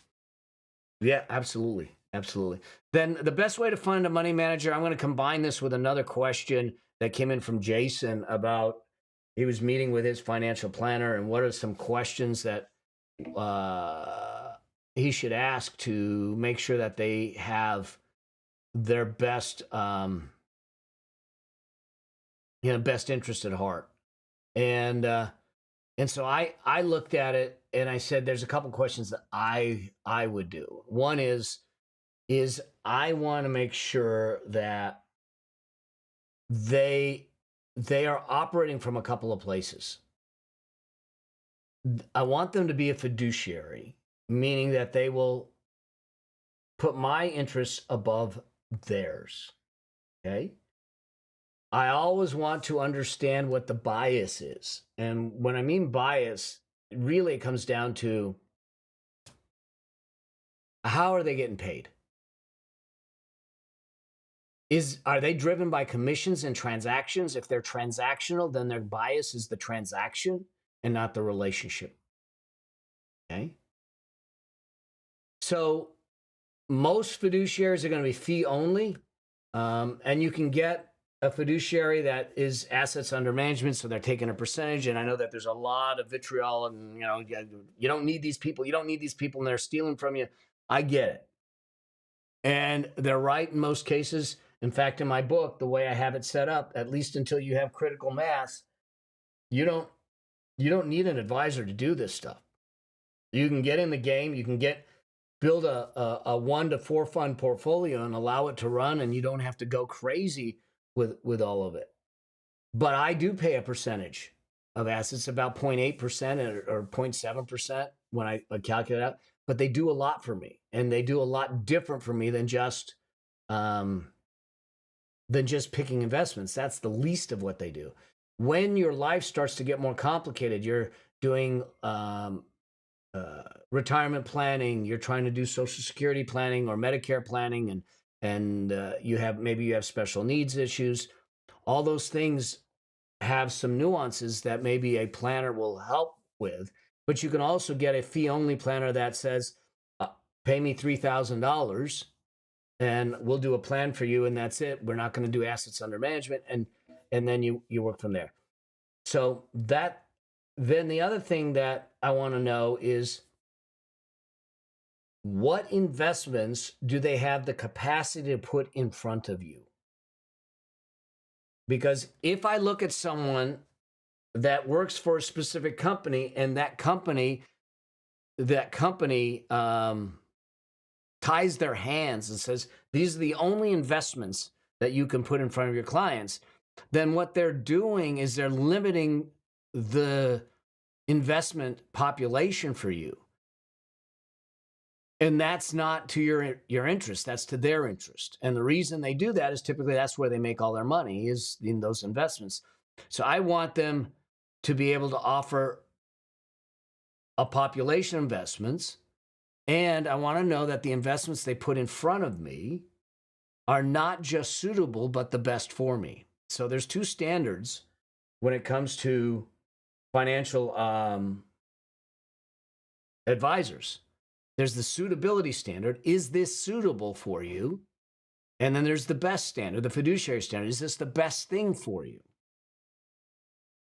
yeah, absolutely. Absolutely. Then the best way to find a money manager, I'm going to combine this with another question that came in from Jason about he was meeting with his financial planner and what are some questions that he should ask to make sure that they have their best best interest at heart. And so I looked at it and I said there's a couple questions that I would do. One is I want to make sure that they are operating from a couple of places. I want them to be a fiduciary, meaning that they will put my interests above theirs. Okay? I always want to understand what the bias is. And when I mean bias, really it comes down to how are they getting paid? Are they driven by commissions and transactions? If they're transactional, then their bias is the transaction and not the relationship. Okay? So most fiduciaries are going to be fee only, and you can get a fiduciary that is assets under management, so they're taking a percentage. And I know that there's a lot of vitriol, and you don't need these people. You don't need these people, and they're stealing from you. I get it, and they're right in most cases. In fact, in my book, the way I have it set up, at least until you have critical mass, you don't need an advisor to do this stuff. You can get in the game. You can build a 1 to 4 fund portfolio and allow it to run, and you don't have to go crazy with all of it. But I do pay a percentage of assets, about 0.8% or 0.7% when I calculate out. But they do a lot for me, and they do a lot different for me than just picking investments. That's the least of what they do. When your life starts to get more complicated, you're doing retirement planning, you're trying to do Social Security planning or Medicare planning, and you have special needs issues. All those things have some nuances that maybe a planner will help with, but you can also get a fee-only planner that says, pay me $3,000 and we'll do a plan for you, and that's it. We're not going to do assets under management, and then you work from there. So then the other thing that I want to know is, what investments do they have the capacity to put in front of you? Because if I look at someone that works for a specific company, and that company ties their hands and says, these are the only investments that you can put in front of your clients, then what they're doing is they're limiting the investment population for you. And that's not to your interest. That's to their interest. And the reason they do that is typically that's where they make all their money, is in those investments. So I want them to be able to offer a population of investments. And I want to know that the investments they put in front of me are not just suitable, but the best for me. So there's 2 standards when it comes to financial advisors. There's the suitability standard. Is this suitable for you? And then there's the best standard, the fiduciary standard. Is this the best thing for you?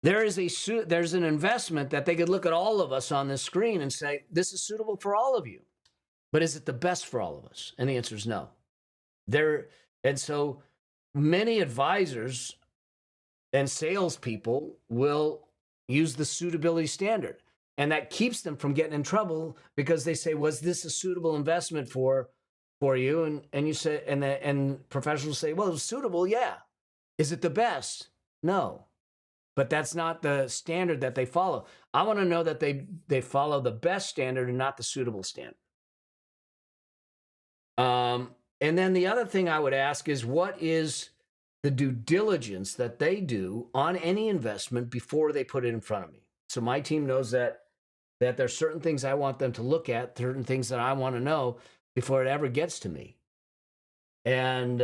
There's an investment that they could look at all of us on this screen and say, this is suitable for all of you. But is it the best for all of us? And the answer is no. And so many advisors and salespeople will use the suitability standard. And that keeps them from getting in trouble, because they say, was this a suitable investment for you? And you say, and professionals say, well, it was suitable. Yeah. Is it the best? No. But that's not the standard that they follow. I want to know that they follow the best standard and not the suitable standard. And then the other thing I would ask is, what is the due diligence that they do on any investment before they put it in front of me? So my team knows that there's certain things I want them to look at, certain things that I want to know before it ever gets to me. And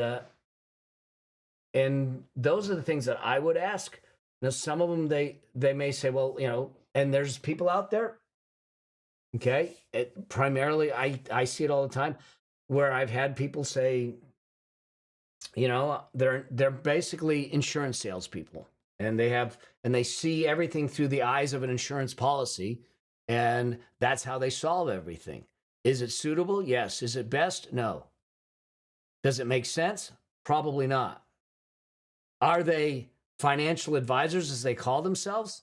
those are the things that I would ask. Now, some of them, they may say, well, and there's people out there, okay? Primarily, I see it all the time, where I've had people say, they're basically insurance salespeople, and they see everything through the eyes of an insurance policy, and that's how they solve everything. Is it suitable? Yes. Is it best? No. Does it make sense? Probably not. Are they financial advisors, as they call themselves?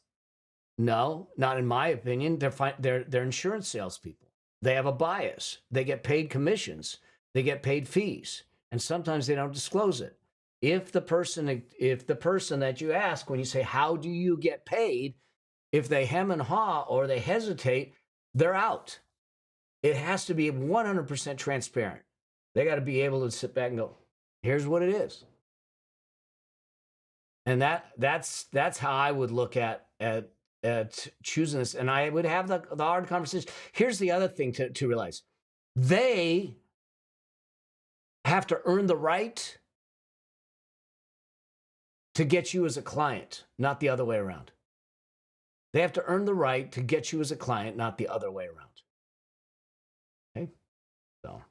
No, not in my opinion. They're insurance salespeople. They have a bias. They get paid commissions. They get paid fees, and sometimes they don't disclose it. If the person that you ask when you say, how do you get paid, if they hem and haw or they hesitate, they're out. It has to be 100% transparent. They got to be able to sit back and go, here's what it is. And that's how I would look at choosing this. And I would have the hard conversation. Here's the other thing to realize. They have to earn the right to get you as a client, not the other way around. They have to earn the right to get you as a client, not the other way around. Okay? So.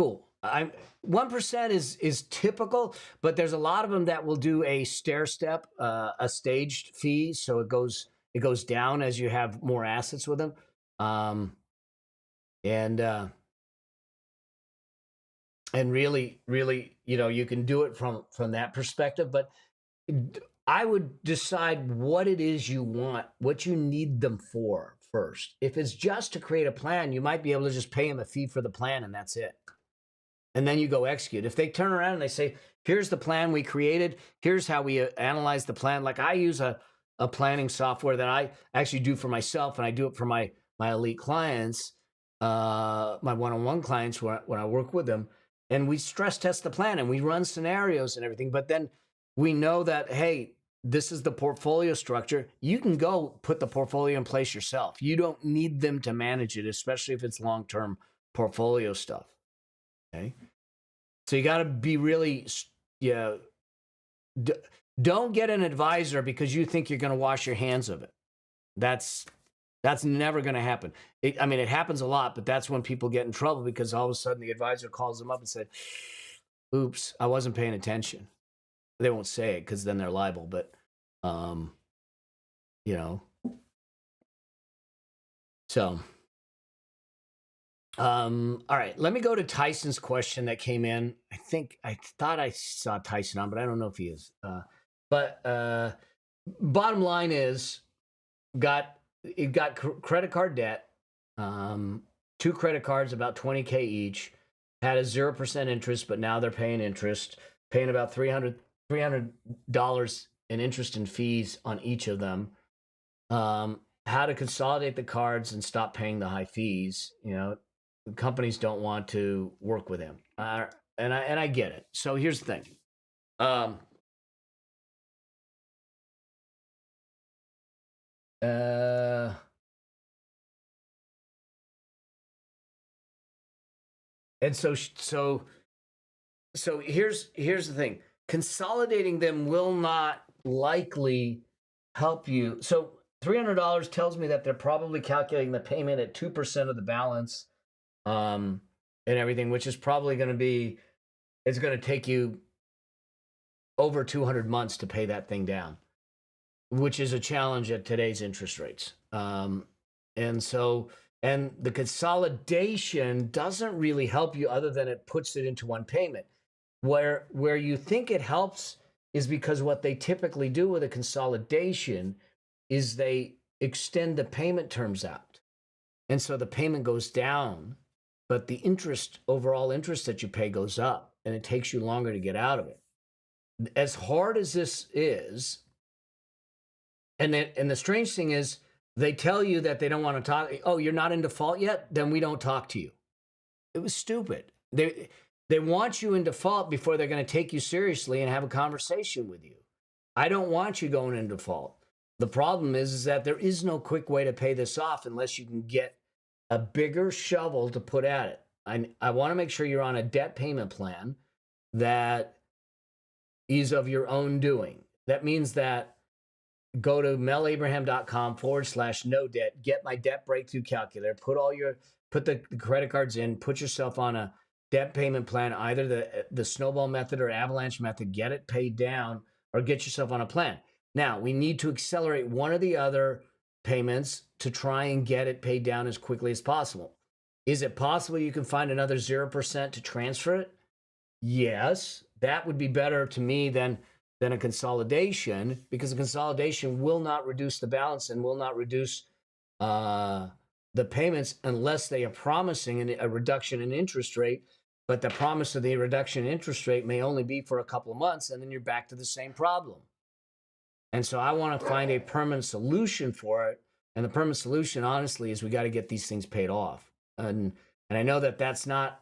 cool. I'm 1% is typical, but there's a lot of them that will do a stair step, a staged fee, so it goes down as you have more assets with them, and really, you can do it from that perspective. But I would decide what it is you want, what you need them for first. If it's just to create a plan, you might be able to just pay them a fee for the plan, and that's it. And then you go execute. If they turn around and they say, here's the plan we created, here's how we analyze the plan. Like I use a planning software that I actually do for myself, and I do it for my elite clients, my one-on-one clients when I work with them. And we stress test the plan and we run scenarios and everything. But then we know that, hey, this is the portfolio structure. You can go put the portfolio in place yourself. You don't need them to manage it, especially if it's long-term portfolio stuff. Okay. So you got to be really, don't get an advisor because you think you're going to wash your hands of it. That's never going to happen. It happens a lot, but that's when people get in trouble because all of a sudden the advisor calls them up and said, oops, I wasn't paying attention. They won't say it because then they're liable, but, so. All right, let me go to Tyson's question that came in. I thought I saw Tyson on, but I don't know if he is. But bottom line is, you've got credit card debt, 2 credit cards, about $20K each, had a 0% interest, but now they're paying interest, paying about $300 in interest and fees on each of them. How to consolidate the cards and stop paying the high fees. Companies don't want to work with him, and I get it. So here's the thing. And so here's the thing. Consolidating them will not likely help you. So $300 tells me that they're probably calculating the payment at 2% of the balance. And everything, which is probably going to be, it's going to take you over 200 months to pay that thing down, which is a challenge at today's interest rates. And the consolidation doesn't really help you other than it puts it into one payment. Where you think it helps is because what they typically do with a consolidation is they extend the payment terms out. And so the payment goes down, but the overall interest that you pay goes up, and it takes you longer to get out of it. As hard as this is, and the strange thing is, they tell you that they don't want to talk. Oh, you're not in default yet? Then we don't talk to you. It was stupid. They want you in default before they're going to take you seriously and have a conversation with you. I don't want you going in default. The problem is that there is no quick way to pay this off unless you can get a bigger shovel to put at it. I want to make sure you're on a debt payment plan that is of your own doing. That means that go to melabraham.com/no debt, get my debt breakthrough calculator, put the credit cards in, put yourself on a debt payment plan, either the snowball method or avalanche method, get it paid down, or get yourself on a plan. Now, we need to accelerate one or the other payments to try and get it paid down as quickly as possible. Is it possible you can find another 0% to transfer it? Yes, that would be better to me than a consolidation, because a consolidation will not reduce the balance and will not reduce the payments unless they are promising a reduction in interest rate. But the promise of the reduction in interest rate may only be for a couple of months, and then you're back to the same problem. And so I want to find a permanent solution for it. And the permanent solution, honestly, is we got to get these things paid off. And I know that that's not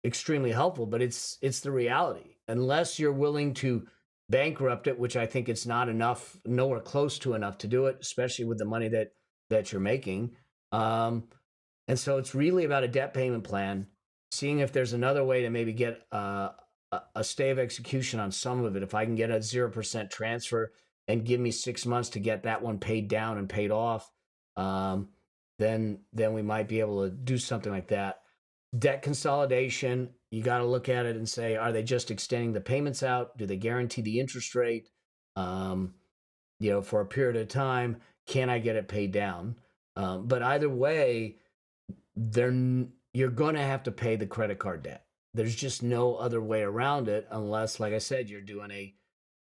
extremely helpful, but it's the reality. Unless you're willing to bankrupt it, which I think it's not enough, nowhere close to enough to do it, especially with the money that you're making. And so it's really about a debt payment plan, seeing if there's another way to maybe get a stay of execution on some of it. If I can get a 0% transfer and give me 6 months to get that one paid down and paid off, then we might be able to do something like that. debt consolidation, you got to look at it and say, are they just extending the payments out? Do they guarantee the interest rate? For a period of time, can I get it paid down? But either way, you're going to have to pay the credit card debt. There's just no other way around it, unless, like I said, you're doing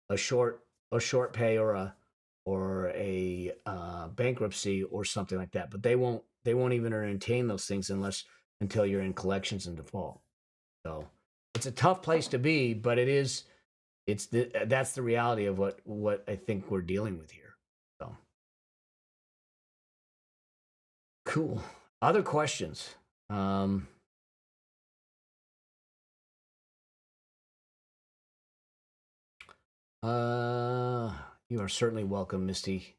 a short pay or a bankruptcy or something like that. But they won't even entertain those things until you're in collections and default. So it's a tough place to be, but that's the reality of what I think we're dealing with here. So cool. Other questions? You are certainly welcome, Misty.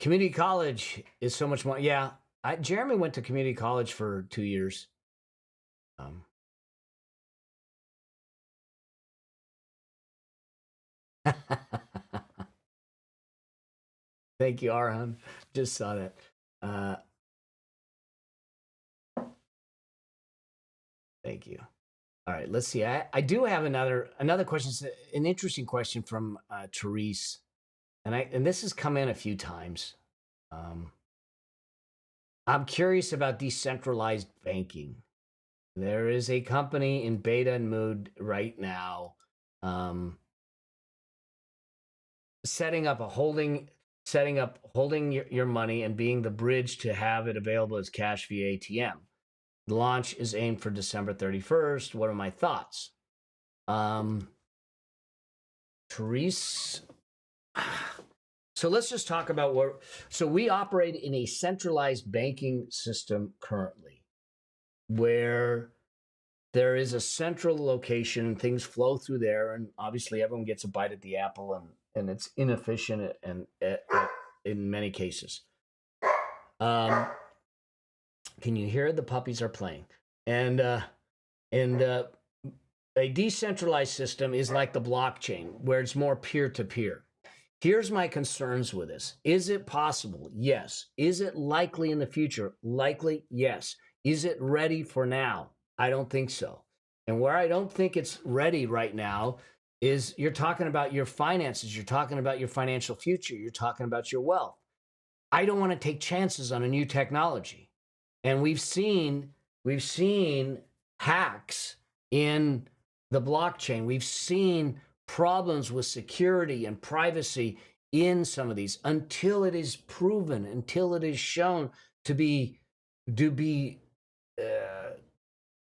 Community college is so much more. Yeah, Jeremy went to community college for 2 years. Thank you, Arhan. Just saw that. Thank you. All right, let's see. I do have another question. It's an interesting question from Therese, and this has come in a few times. I'm curious about decentralized banking. There is a company in beta and mood right now, setting up holding your money and being the bridge to have it available as cash via ATM. The launch is aimed for December 31st. What are my thoughts? Therese, so let's just talk about so we operate in a centralized banking system currently, where there is a central location and things flow through there, and obviously everyone gets a bite at the apple, and it's inefficient and in many cases. Can you hear the puppies are playing? And a decentralized system is like the blockchain, where it's more peer-to-peer. Here's my concerns with this. Is it possible? Yes. Is it likely in the future? Likely, yes. Is it ready for now? I don't think so. And where I don't think it's ready right now is you're talking about your finances. You're talking about your financial future. You're talking about your wealth. I don't want to take chances on a new technology. And we've seen hacks in the blockchain. We've seen problems with security and privacy in some of these until it is proven, until it is shown to be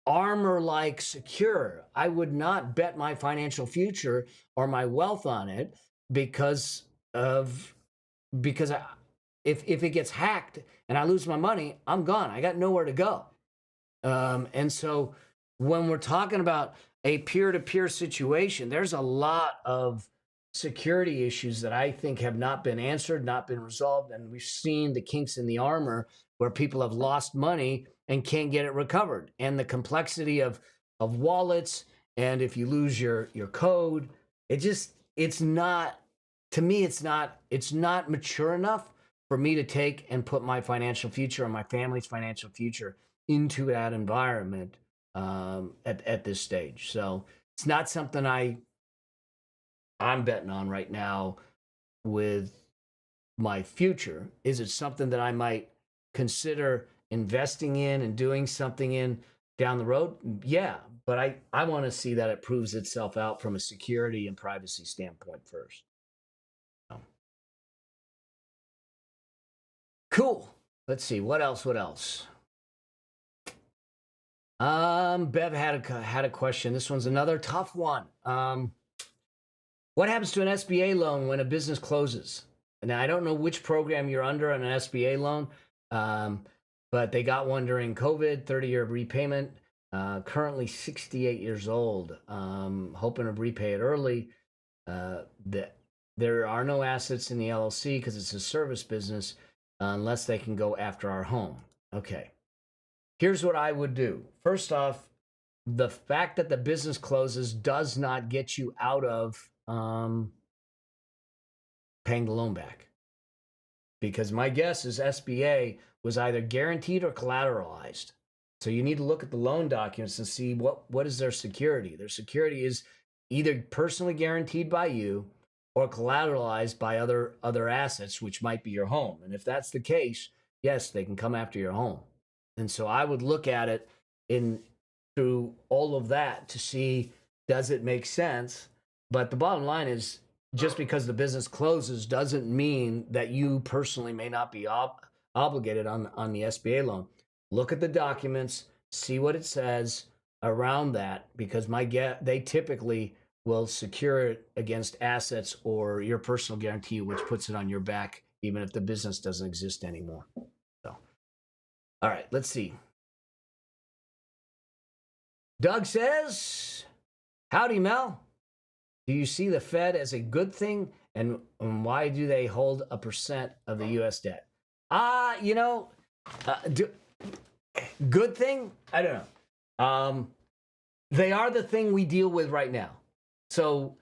armor-like secure. I would not bet my financial future or my wealth on it because if it gets hacked and I lose my money, I'm gone. I got nowhere to go. And so when we're talking about a peer-to-peer situation, there's a lot of security issues that I think have not been answered, not been resolved. And we've seen the kinks in the armor where people have lost money and can't get it recovered. And the complexity of wallets, and if you lose your code, it's not mature enough for me to take and put my financial future or my family's financial future into that environment at this stage. So it's not something I'm betting on right now with my future. Is it something that I might consider investing in and doing something in down the road? Yeah, but I want to see that it proves itself out from a security and privacy standpoint first. So. Cool. Let's see. What else? Bev had a question. This one's another tough one. What happens to an SBA loan when a business closes? Now, I don't know which program you're under on an SBA loan, but they got one during COVID, 30-year repayment. Currently 68 years old. Hoping to repay it early. There are no assets in the LLC because it's a service business unless they can go after our home. Okay. Here's what I would do. First off, the fact that the business closes does not get you out of paying the loan back. Because my guess is SBA was either guaranteed or collateralized. So you need to look at the loan documents and see what is their security. Their security is either personally guaranteed by you or collateralized by other assets, which might be your home. And if that's the case, yes, they can come after your home. And so I would look at it through all of that to see, does it make sense? But the bottom line is, just because the business closes doesn't mean that you personally may not be obligated on the SBA loan. Look at the documents, see what it says around that, because they typically will secure it against assets or your personal guarantee, which puts it on your back, even if the business doesn't exist anymore. So, all right, let's see. Doug says, howdy, Mel. Do you see the Fed as a good thing, and why do they hold 1% of the U.S. debt? Good thing? I don't know. They are the thing we deal with right now. So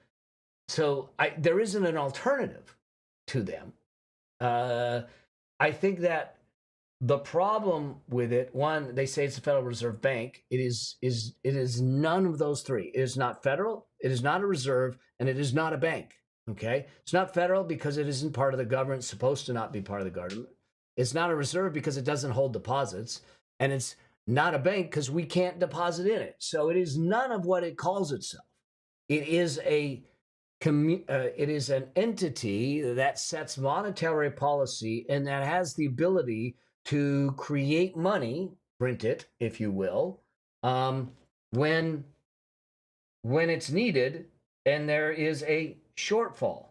there isn't an alternative to them. I think that the problem with it, one, they say it's the Federal Reserve Bank. It is none of those three. It is not federal, it is not a reserve, and it is not a bank. Okay? It's not federal because it isn't part of the government, it's supposed to not be part of the government. It's not a reserve because it doesn't hold deposits, and it's not a bank because we can't deposit in it. So it is none of what it calls itself. It is an entity that sets monetary policy and that has the ability to create money, print it, if you will, when it's needed and there is a shortfall.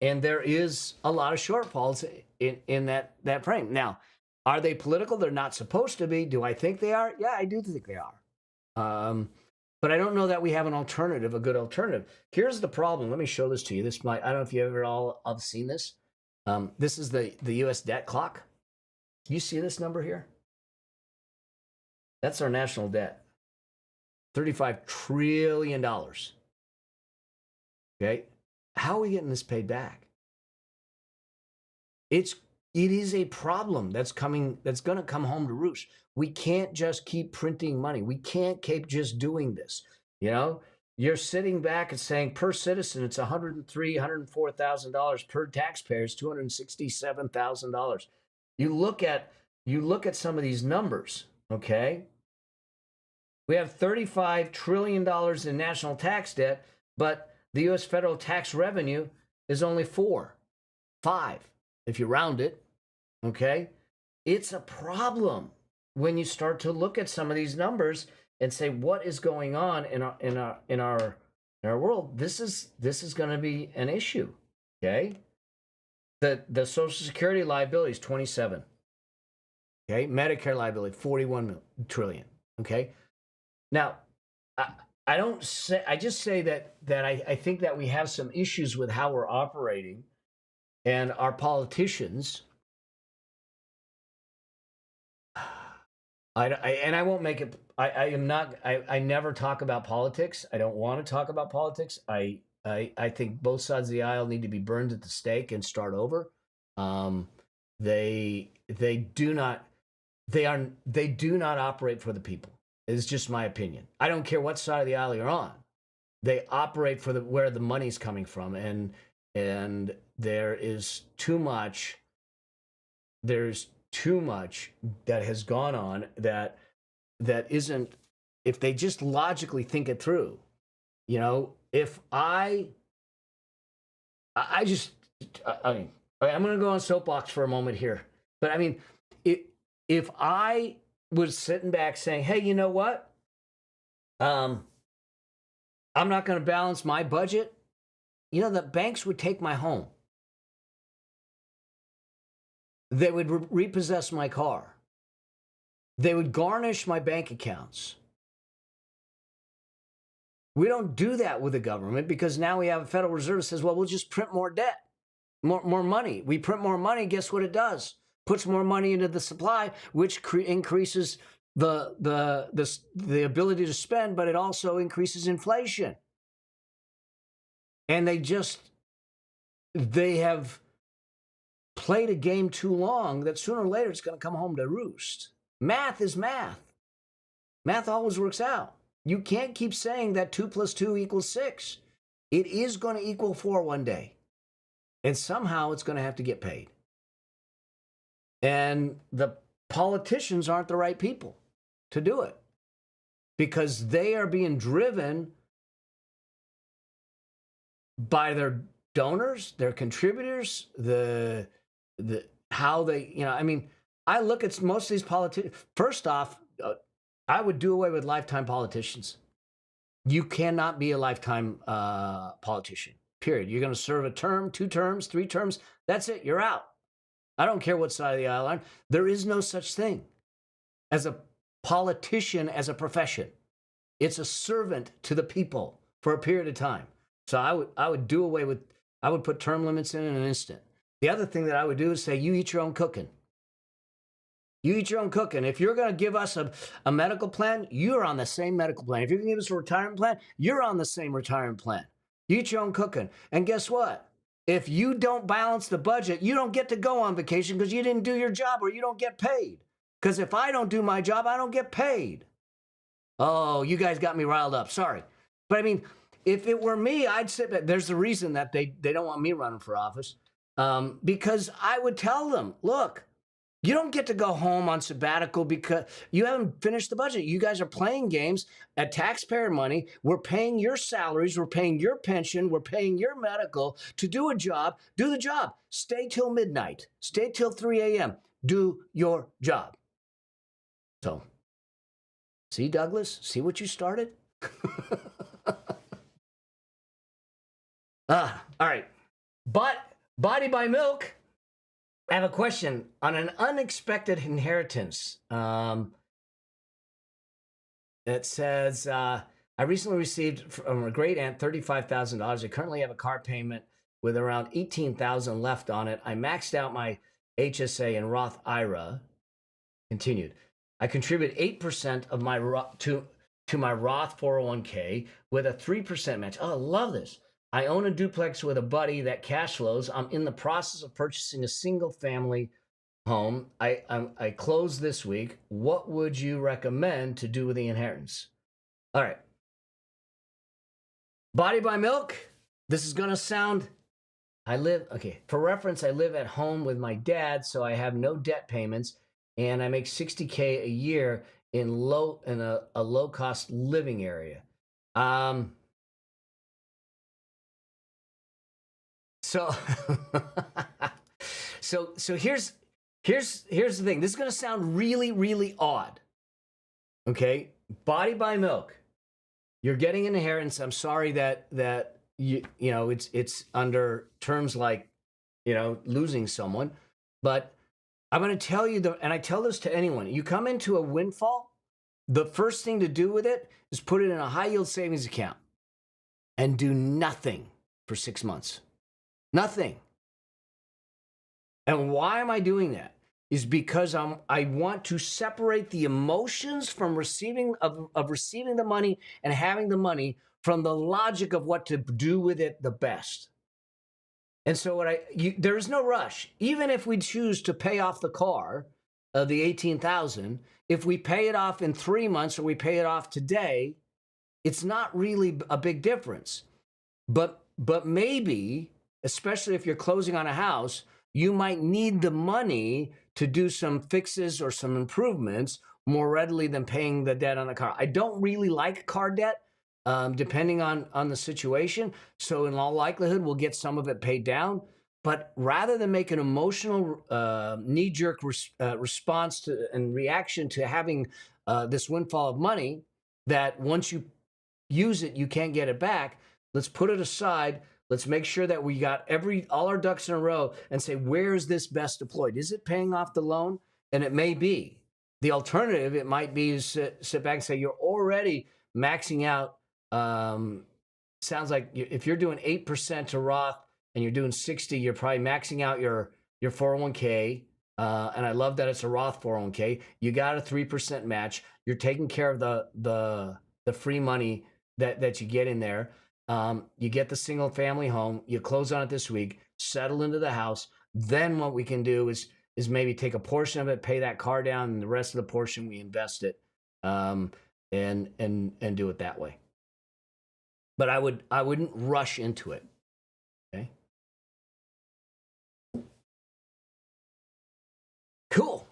And there is a lot of shortfalls in that frame. Now, are they political? They're not supposed to be. Do I think they are? Yeah, I do think they are. But I don't know that we have an alternative, a good alternative. Here's the problem. Let me show this to you. I don't know if you ever all have seen this. This is the U.S. debt clock. You see this number here? That's our national debt. $35 trillion. Okay? How are we getting this paid back? It is a problem that's going to come home to roost. We can't just keep printing money. We can't keep just doing this. You know, you're sitting back and saying per citizen, it's $103,000, $104,000 per taxpayer, it's $267,000. You look at some of these numbers, okay? We have $35 trillion in national tax debt, but the U.S. federal tax revenue is only 5, if you round it, okay? It's a problem when you start to look at some of these numbers and say, what is going on in our world? This is going to be an issue, okay? The Social Security liability is 27, okay? Medicare liability 41 trillion, okay? Now, I just say that I think that we have some issues with how we're operating, and our politicians. I won't make it. I never talk about politics. I don't want to talk about politics. I think both sides of the aisle need to be burned at the stake and start over. They do not operate for the people. It's just my opinion. I don't care what side of the aisle you're on. They operate for where the money's coming from, and there is too much. There's too much that has gone on that isn't. If they just logically think it through, you know, if I mean, I'm going to go on soapbox for a moment here, but I mean, if I was sitting back saying, hey, you know what? I'm not going to balance my budget. You know, the banks would take my home. They would repossess my car. They would garnish my bank accounts. We don't do that with the government because now we have a Federal Reserve that says, well, we'll just print more debt, more money. We print more money. Guess what it does? Puts more money into the supply, which increases the ability to spend, but it also increases inflation. And they have played a game too long that sooner or later it's going to come home to roost. Math is math. Math always works out. You can't keep saying that 2 + 2 = 6. It is going to equal 4 one day. And somehow it's going to have to get paid. And the politicians aren't the right people to do it because they are being driven by their donors, their contributors, how they, I mean, I look at most of these politicians. First off, I would do away with lifetime politicians. You cannot be a lifetime politician, period. You're going to serve a term, 2 terms, 3 terms. That's it. You're out. I don't care what side of the aisle I'm. There is no such thing as a politician as a profession. It's a servant to the people for a period of time. So I would do away with, I would put term limits in an instant. The other thing that I would do is say, you eat your own cooking. You eat your own cooking. If you're going to give us a medical plan, you're on the same medical plan. If you're going to give us a retirement plan, you're on the same retirement plan. You eat your own cooking. And guess what? If you don't balance the budget, you don't get to go on vacation because you didn't do your job or you don't get paid. Because if I don't do my job, I don't get paid. Oh, you guys got me riled up. Sorry. But I mean, if it were me, I'd sit back. There's the reason that they don't want me running for office. Because I would tell them, look, you don't get to go home on sabbatical because you haven't finished the budget. You guys are playing games at taxpayer money. We're paying your salaries. We're paying your pension. We're paying your medical to do a job. Do the job. Stay till midnight. Stay till 3 a.m. Do your job. So, see, Douglas? See what you started? All right. But Body by Milk, I have a question on an unexpected inheritance. It says, I recently received from a great aunt $35,000. I currently have a car payment with around $18,000 left on it. I maxed out my HSA and Roth IRA. Continued. I contribute 8% of my to my Roth 401k with a 3% match. Oh, I love this. I own a duplex with a buddy that cash flows. I'm in the process of purchasing a single family home. I closed this week. What would you recommend to do with the inheritance? All right. Body by Milk. This is going to sound, for reference, I live at home with my dad, so I have no debt payments, and I make $60K a year in a low-cost living area. So here's the thing. This is going to sound really, really odd. Okay, Body by Milk. You're getting an inheritance. I'm sorry that it's under terms like losing someone, but I'm going to tell you and I tell this to anyone. You come into a windfall, the first thing to do with it is put it in a high yield savings account and do nothing for 6 months. Nothing. And why am I doing that? Is because I want to separate the emotions from receiving the money and having the money from the logic of what to do with it the best. And so there is no rush. Even if we choose to pay off the car, the $18,000, if we pay it off in 3 months or we pay it off today, it's not really a big difference. But maybe, especially if you're closing on a house, you might need the money to do some fixes or some improvements more readily than paying the debt on the car. I don't really like car debt, depending on the situation. So in all likelihood, we'll get some of it paid down. But rather than make an emotional knee-jerk response to and reaction to having this windfall of money that once you use it, you can't get it back, let's put it aside. Let's make sure that we got all our ducks in a row and say, where is this best deployed? Is it paying off the loan? And it may be. The alternative, it might be to sit back and say, you're already maxing out. Sounds like if you're doing 8% to Roth and you're doing 60, you're probably maxing out your 401k. And I love that it's a Roth 401k. You got a 3% match. You're taking care of the free money that you get in there. You get the single family home, you close on it this week, settle into the house. Then what we can do is maybe take a portion of it, pay that car down, and the rest of the portion we invest it, and do it that way. But I wouldn't rush into it. Okay. Cool.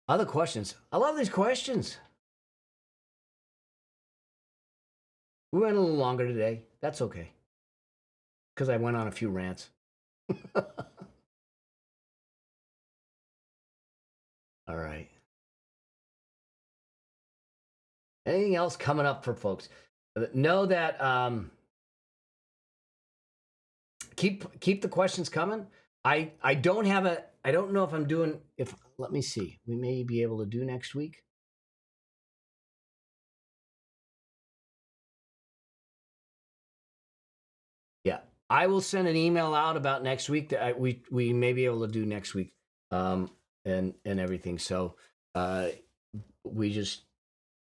Other questions? I love these questions. We went a little longer today. That's okay. Because I went on a few rants. All right. Anything else coming up for folks? Know that keep the questions coming. I don't know if I'm doing let me see. We may be able to do next week. Yeah. I will send an email out about next week that we may be able to do next week. And everything. So we just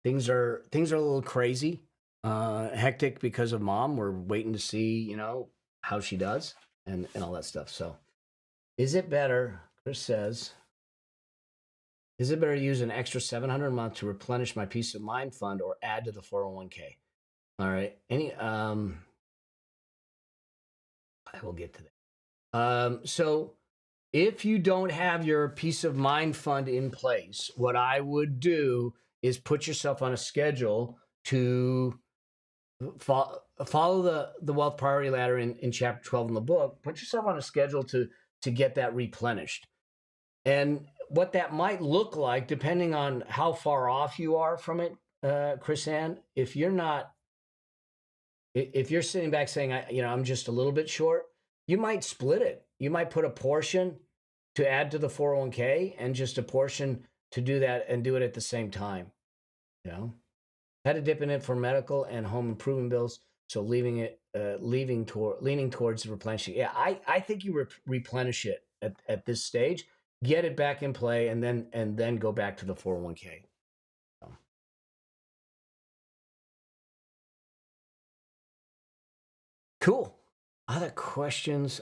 things are a little crazy, hectic because of mom. We're waiting to see, how she does and all that stuff. So is it better, Chris says, is it better to use an extra $700 a month to replenish my peace of mind fund or add to the 401k? All right. I will get to that. So if you don't have your peace of mind fund in place, what I would do is put yourself on a schedule to follow the wealth priority ladder in chapter 12 in the book. Put yourself on a schedule to get that replenished. And what that might look like, depending on how far off you are from it, Chris Ann, if you're sitting back saying, I'm just a little bit short, you might split it. You might put a portion to add to the 401k and just a portion to do that and do it at the same time. Had to dip in it for medical and home improvement bills. So leaning towards the replenishing. Yeah, I think you replenish it at this stage, get it back in play, and then go back to the 401k. Cool. Other questions?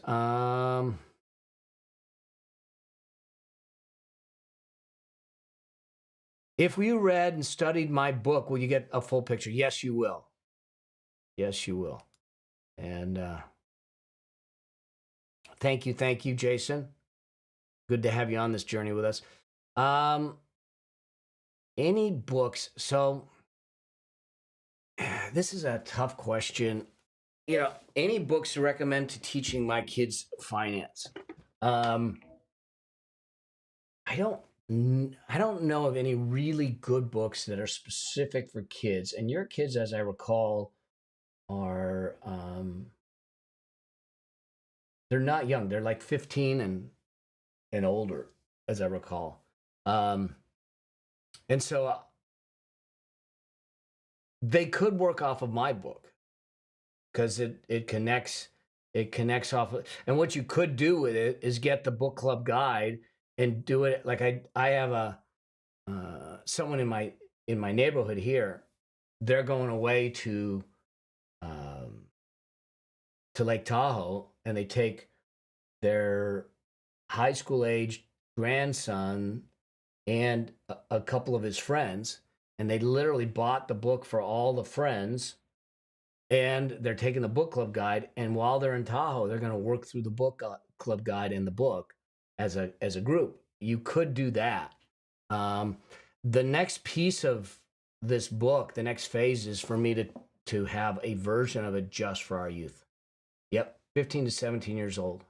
If you read and studied my book, will you get a full picture? Yes, you will. Yes, you will. And thank you, Jason. Good to have you on this journey with us. Any books? So this is a tough question. Any books to recommend to teaching my kids finance? I don't know of any really good books that are specific for kids. And your kids, as I recall, are they're not young. They're like 15 and older, as I recall. And so they could work off of my book because it connects off of, and what you could do with it is get the book club guide and do it like I have someone in my neighborhood here. They're going away to Lake Tahoe, and they take their high school age grandson and a couple of his friends, and they literally bought the book for all the friends, and they're taking the book club guide, and while they're in Tahoe, they're going to work through the book club guide and the book as a group. You could do that. The next piece of this book, the next phase, is for me to have a version of it just for our youth. Yep, 15 to 17 years old.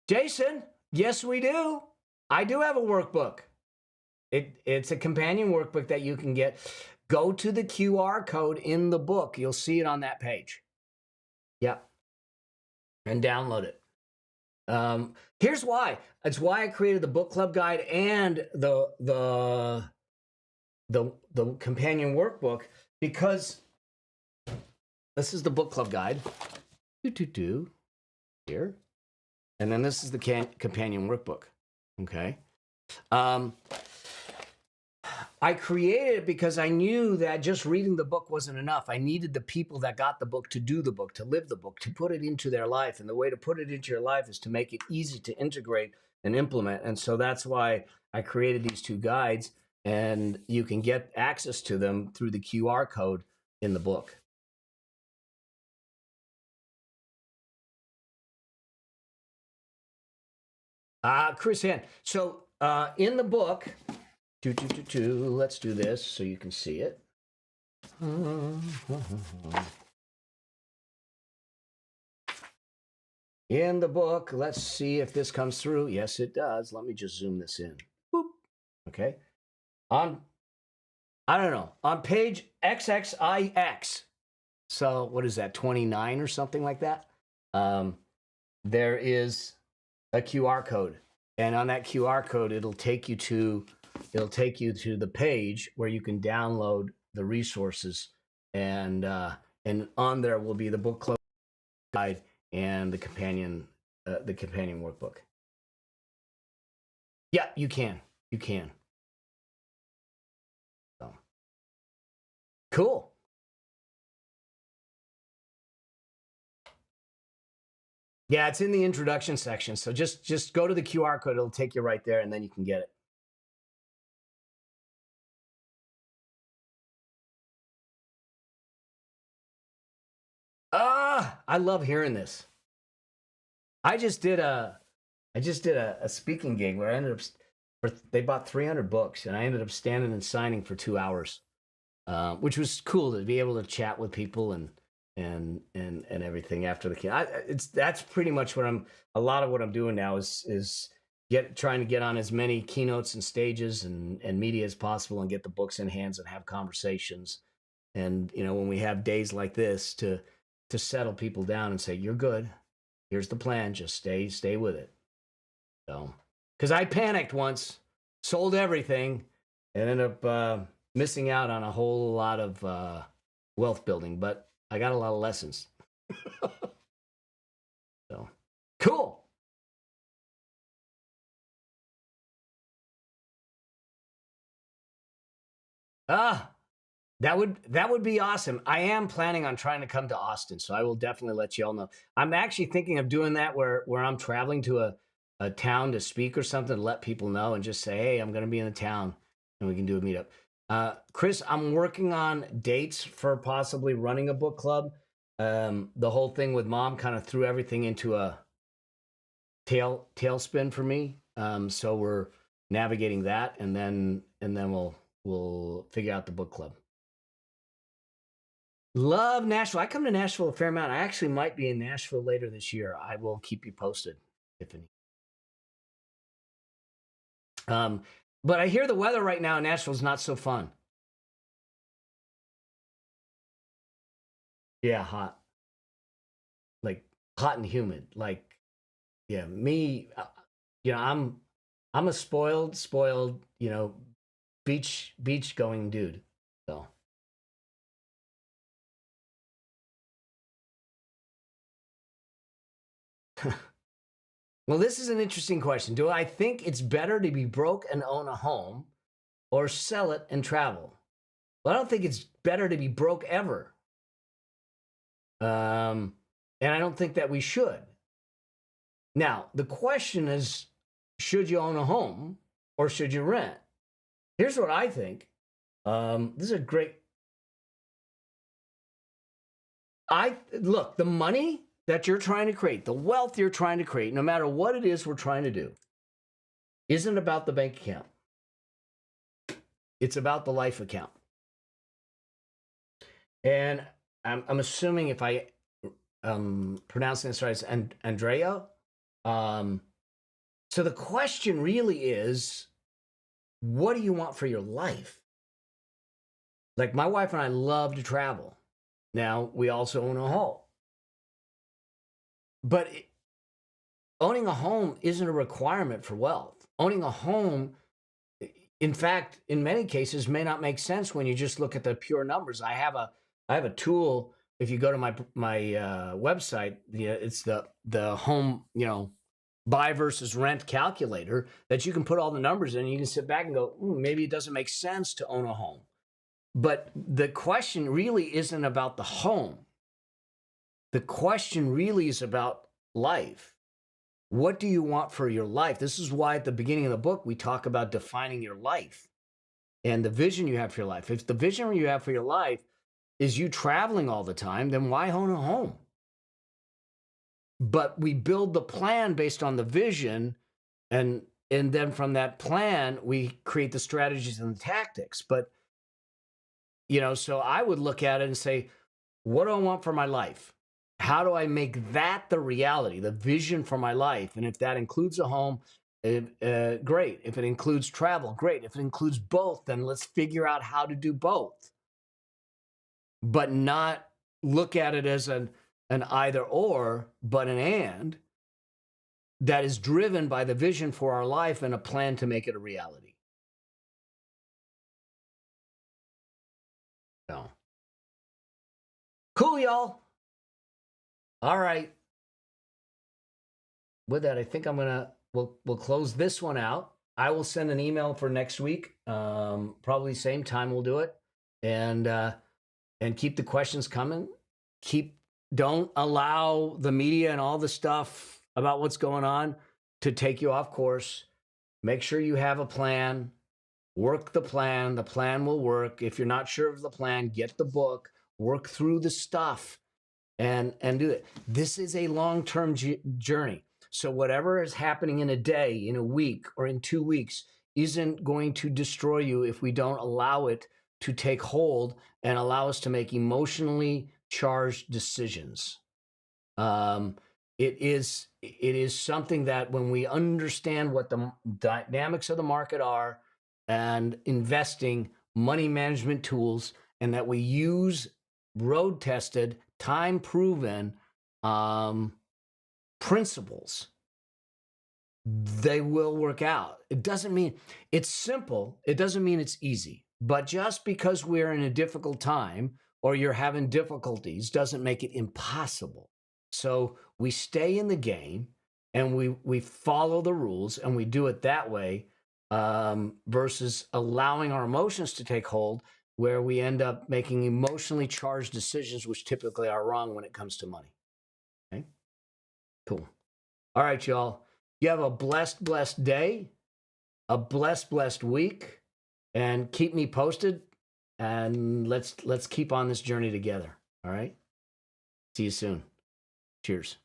Jason, yes, we do. I do have a workbook. It's a companion workbook that you can get. Go to the QR code in the book. You'll see it on that page. Yep. And download it. Here's why. It's why I created the book club guide and the companion workbook, because this is the book club guide. Here. And then this is the companion workbook. Okay. I created it because I knew that just reading the book wasn't enough. I needed the people that got the book to do the book, to live the book, to put it into their life. And the way to put it into your life is to make it easy to integrate and implement. And so that's why I created these 2 guides, and you can get access to them through the QR code in the book. Chris Hand. So in the book, let's do this so you can see it. In the book, let's see if this comes through. Yes, it does. Let me just zoom this in. Boop. Okay. I don't know, on page XXIX. So what is that, 29 or something like that? There is a QR code, and on that QR code, it'll take you to the page where you can download the resources, and on there will be the book club guide and the companion workbook. Yeah, you can. So, cool. Yeah, it's in the introduction section. So just go to the QR code. It'll take you right there, and then you can get it. I love hearing this. I just did a speaking gig where I ended up, they bought 300 books, and I ended up standing and signing for 2 hours, which was cool to be able to chat with people and everything after the that's pretty much what a lot of what I'm doing now is trying to get on as many keynotes and stages and media as possible, and get the books in hands and have conversations. And when we have days like this, to settle people down and say, you're good, here's the plan, just stay with it. So, because I panicked once, sold everything, and ended up missing out on a whole lot of wealth building, but I got a lot of lessons. So, cool. That would be awesome. I am planning on trying to come to Austin, so I will definitely let you all know. I'm actually thinking of doing that where I'm traveling to a town to speak or something, to let people know and just say, hey, I'm going to be in the town, and we can do a meetup. Chris, I'm working on dates for possibly running a book club. The whole thing with Mom kind of threw everything into a tailspin for me. So we're navigating that, and then we'll figure out the book club. Love Nashville. I come to Nashville a fair amount. I actually might be in Nashville later this year. I will keep you posted, Tiffany. But I hear the weather right now in Nashville is not so fun. Yeah, hot. Like hot and humid. Like, yeah, me. I'm a spoiled, beach going dude. So. Well, this is an interesting question. Do I think it's better to be broke and own a home, or sell it and travel? Well, I don't think it's better to be broke ever. And I don't think that we should. Now, the question is, should you own a home or should you rent? Here's what I think. This is a great. Look, the money that you're trying to create, the wealth you're trying to create, no matter what it is we're trying to do, isn't about the bank account. It's about the life account. And I'm assuming if I pronouncing this right, it's Andrea. So the question really is, what do you want for your life? Like, my wife and I love to travel. Now, we also own a home. But owning a home isn't a requirement for wealth. Owning a home, in fact, in many cases, may not make sense when you just look at the pure numbers. I have a tool. If you go to my website, it's the home, buy versus rent calculator that you can put all the numbers in and you can sit back and go, maybe it doesn't make sense to own a home. But the question really isn't about the home. The question really is about life. What do you want for your life? This is why at the beginning of the book, we talk about defining your life and the vision you have for your life. If the vision you have for your life is you traveling all the time, then why own a home? But we build the plan based on the vision, and then from that plan, we create the strategies and the tactics. But, so I would look at it and say, what do I want for my life? How do I make that the reality, the vision for my life? And if that includes a home, great. If it includes travel, great. If it includes both, then let's figure out how to do both. But not look at it as an either or, but an and that is driven by the vision for our life and a plan to make it a reality. So, cool, y'all. All right. With that, I think we'll close this one out. I will send an email for next week. Probably same time we'll do it. And keep the questions coming. Don't allow the media and all the stuff about what's going on to take you off course. Make sure you have a plan. Work the plan. The plan will work. If you're not sure of the plan, get the book. Work through the stuff and do it. This is a long-term journey. So whatever is happening in a day, in a week, or in 2 weeks isn't going to destroy you if we don't allow it to take hold and allow us to make emotionally charged decisions. It is something that when we understand what the dynamics of the market are and investing, money management tools, and that we use road-tested, time-proven principles, they will work out. It doesn't mean it's simple. It doesn't mean it's easy. But just because we're in a difficult time or you're having difficulties doesn't make it impossible. So we stay in the game and we follow the rules and we do it that way versus allowing our emotions to take hold, where we end up making emotionally charged decisions, which typically are wrong when it comes to money. Okay? Cool. All right, y'all. You have a blessed, blessed day, a blessed, blessed week, and keep me posted. And let's keep on this journey together. All right. See you soon. Cheers.